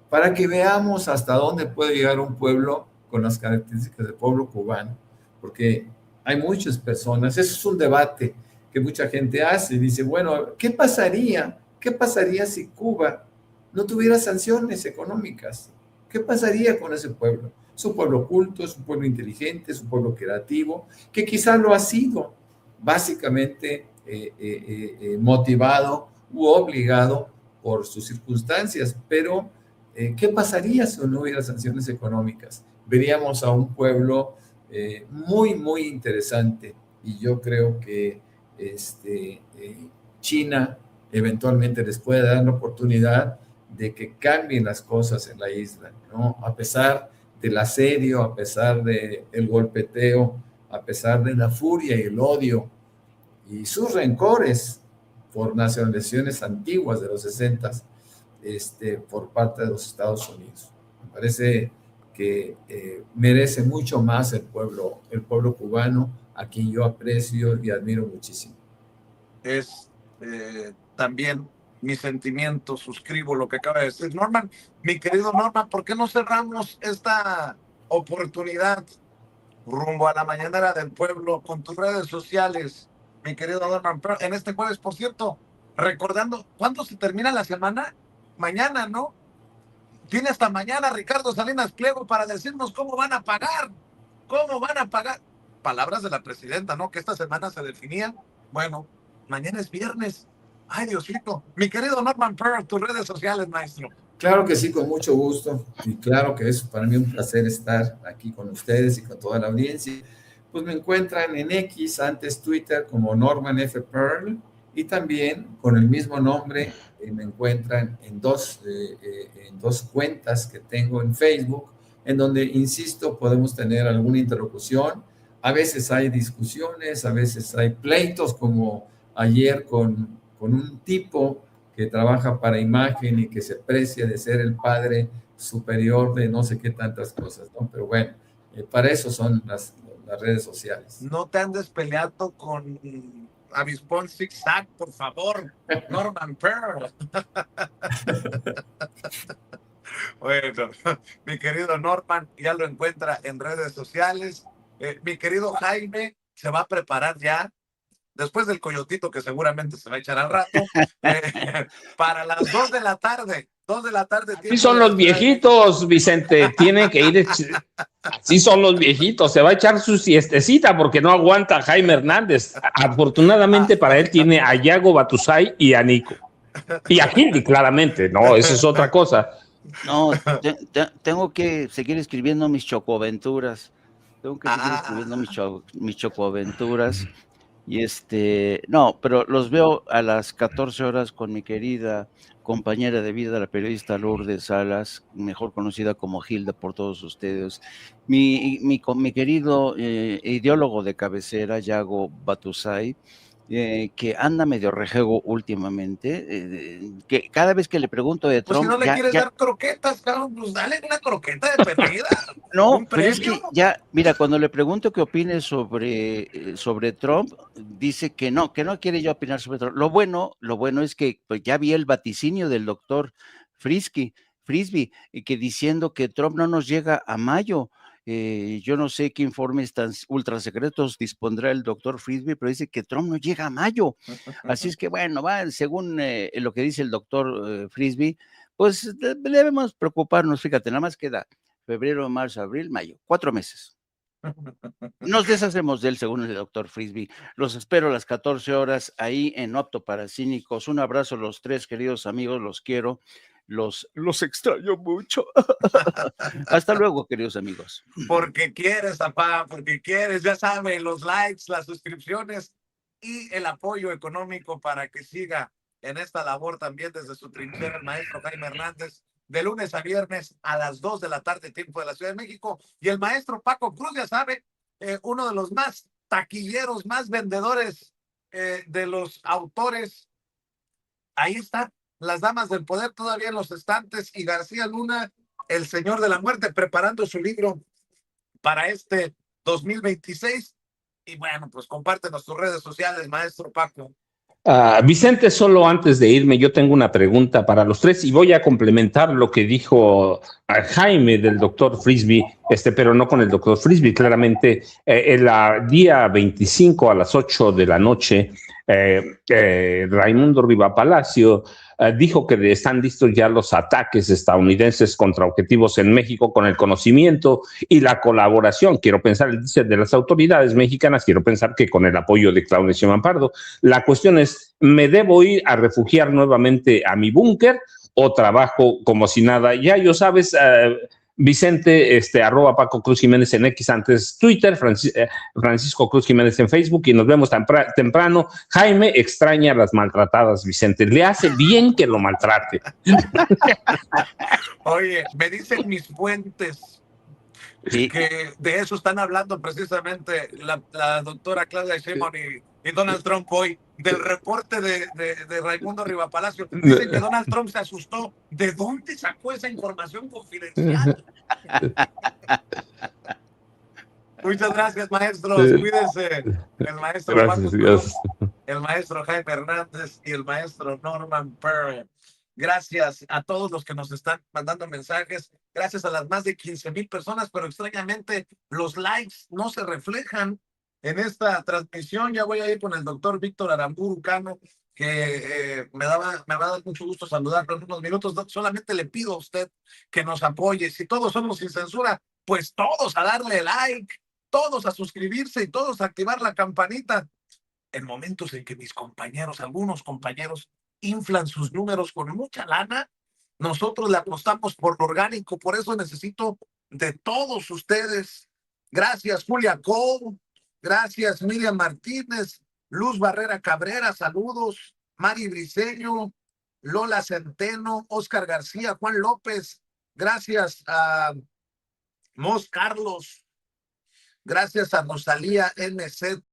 Para que veamos hasta dónde puede llegar un pueblo con las características del pueblo cubano, porque hay muchas personas, eso es un debate que mucha gente hace y dice, bueno, ¿qué pasaría si Cuba no tuviera sanciones económicas? ¿Qué pasaría con ese pueblo? Es un pueblo culto, es un pueblo inteligente, es un pueblo creativo, que quizá lo ha sido básicamente motivado u obligado por sus circunstancias, pero ¿qué pasaría si no hubiera sanciones económicas? Veríamos a un pueblo muy, muy interesante, y yo creo que China eventualmente les puede dar la oportunidad de que cambien las cosas en la isla, ¿no? A pesar del asedio, a pesar del golpeteo, a pesar de la furia y el odio y sus rencores por nacionalizaciones antiguas de los 60s, por parte de los Estados Unidos. Me parece que merece mucho más el pueblo cubano, a quien yo aprecio y admiro muchísimo. Es también mi sentimiento, suscribo lo que acaba de decir Norman. Mi querido Norman, ¿por qué no cerramos esta oportunidad rumbo a la mañanera del pueblo con tus redes sociales, mi querido Norman? En este jueves, por cierto, recordando, ¿cuándo se termina la semana? Mañana, ¿no? Tiene hasta mañana Ricardo Salinas Pliego para decirnos cómo van a pagar. ¿Cómo van a pagar? Palabras de la presidenta, ¿no? Que esta semana se definían. Bueno, mañana es viernes. Ay, Diosito. Mi querido Norman Pearl, tus redes sociales, maestro. Claro que sí, con mucho gusto. Y claro que es para mí un placer estar aquí con ustedes y con toda la audiencia. Pues me encuentran en X, antes Twitter, como Norman F. Pearl, y también con el mismo nombre me encuentran en dos cuentas que tengo en Facebook, en donde, insisto, podemos tener alguna interlocución. A veces hay discusiones, a veces hay pleitos, como ayer con un tipo que trabaja para imagen y que se precia de ser el padre superior de no sé qué tantas cosas, ¿no? Pero bueno, para eso son las redes sociales. No te andes peleando con Avispón Zigzag, por favor, Norman Pearl. Bueno, mi querido Norman ya lo encuentra en redes sociales. Mi querido Jaime se va a preparar ya, después del coyotito que seguramente se va a echar al rato, para las 2 de la tarde. 2 de la tarde. Así son los viejitos, Vicente, tienen que ir. Así son los viejitos, se va a echar su siestecita porque no aguanta Jaime Hernández. Afortunadamente para él tiene a Yago Batusay y a Nico. Y a Hildy, claramente, no, eso es otra cosa. No, tengo que seguir escribiendo mis chocoaventuras. Tengo que seguir escribiendo mis chocoaventuras. Y no, pero los veo a las 14 horas con mi querida compañera de vida, la periodista Lourdes Salas, mejor conocida como Hilda por todos ustedes. Mi querido ideólogo de cabecera, Yago Batusay, que anda medio rejego últimamente, que cada vez que le pregunto de Trump... Pues si no le quieres dar croquetas, cabrón, pues dale una croqueta de perdida. No, pero es que ya, mira, cuando le pregunto qué opine sobre Trump, dice que no quiere yo opinar sobre Trump. Lo bueno es que pues, ya vi el vaticinio del doctor Frisby, que diciendo que Trump no nos llega a mayo. Yo no sé qué informes tan ultra secretos dispondrá el doctor Frisby, pero dice que Trump no llega a mayo. Así es que bueno, según lo que dice el doctor Frisby, pues debemos preocuparnos. Fíjate, nada más queda febrero, marzo, abril, mayo, 4 meses. Nos deshacemos de él, según el doctor Frisby. Los espero a las 14 horas ahí en No Apto para Cínicos. Un abrazo a los 3, queridos amigos, los quiero. los extraño mucho. Hasta luego, queridos amigos. Porque quieres, papá, porque quieres, ya saben, los likes, las suscripciones y el apoyo económico para que siga en esta labor también desde su trinchera el maestro Jaime Hernández, de lunes a viernes a las 2 de la tarde, tiempo de la Ciudad de México. Y el maestro Paco Cruz, ya sabe, uno de los más taquilleros, más vendedores de los autores. Ahí está, Las Damas del Poder todavía en los estantes, y García Luna, El Señor de la Muerte, preparando su libro para este 2026. Y bueno, pues compártenos tus redes sociales, maestro Paco. Vicente, solo antes de irme, yo tengo una pregunta para los tres y voy a complementar lo que dijo Jaime del doctor Frisby, pero no con el doctor Frisby. Claramente, el día 25 a las 8 de la noche, Raimundo Riva Palacio dijo que están listos ya los ataques estadounidenses contra objetivos en México con el conocimiento y la colaboración. Quiero pensar, él dice, de las autoridades mexicanas, quiero pensar que con el apoyo de Claudio Sheinbaum Pardo. La cuestión es, ¿me debo ir a refugiar nuevamente a mi búnker o trabajo como si nada? Ya yo sabes, Vicente, @ Paco Cruz Jiménez en X, antes Twitter, Francisco Cruz Jiménez en Facebook, y nos vemos temprano. Jaime extraña a las maltratadas, Vicente. Le hace bien que lo maltrate. Oye, me dicen mis fuentes que de eso están hablando precisamente la doctora Claudia Sheinbaum y Donald Trump hoy, del reporte de Raimundo Riva Palacio. Dicen que Donald Trump se asustó. ¿De dónde sacó esa información confidencial? Muchas gracias, maestros. Cuídense. El maestro Gracias, Paco Cruz, el maestro Jaime Hernández y el maestro Norman Pearl. Gracias a todos los que nos están mandando mensajes. Gracias a las más de 15,000 personas, pero extrañamente los likes no se reflejan en esta transmisión. Ya voy a ir con el doctor Víctor Aramburu Cano, que me va a dar mucho gusto saludarlo en unos minutos. Solamente le pido a usted que nos apoye. Si todos somos sin censura, pues todos a darle like, todos a suscribirse y todos a activar la campanita. En momentos en que mis compañeros, algunos compañeros, inflan sus números con mucha lana, nosotros le apostamos por lo orgánico. Por eso necesito de todos ustedes. Gracias, Julia Cole. Gracias, Miriam Martínez. Luz Barrera Cabrera, saludos. Mari Briceño, Lola Centeno, Oscar García, Juan López. Gracias a Mos Carlos. Gracias a Rosalía NZ.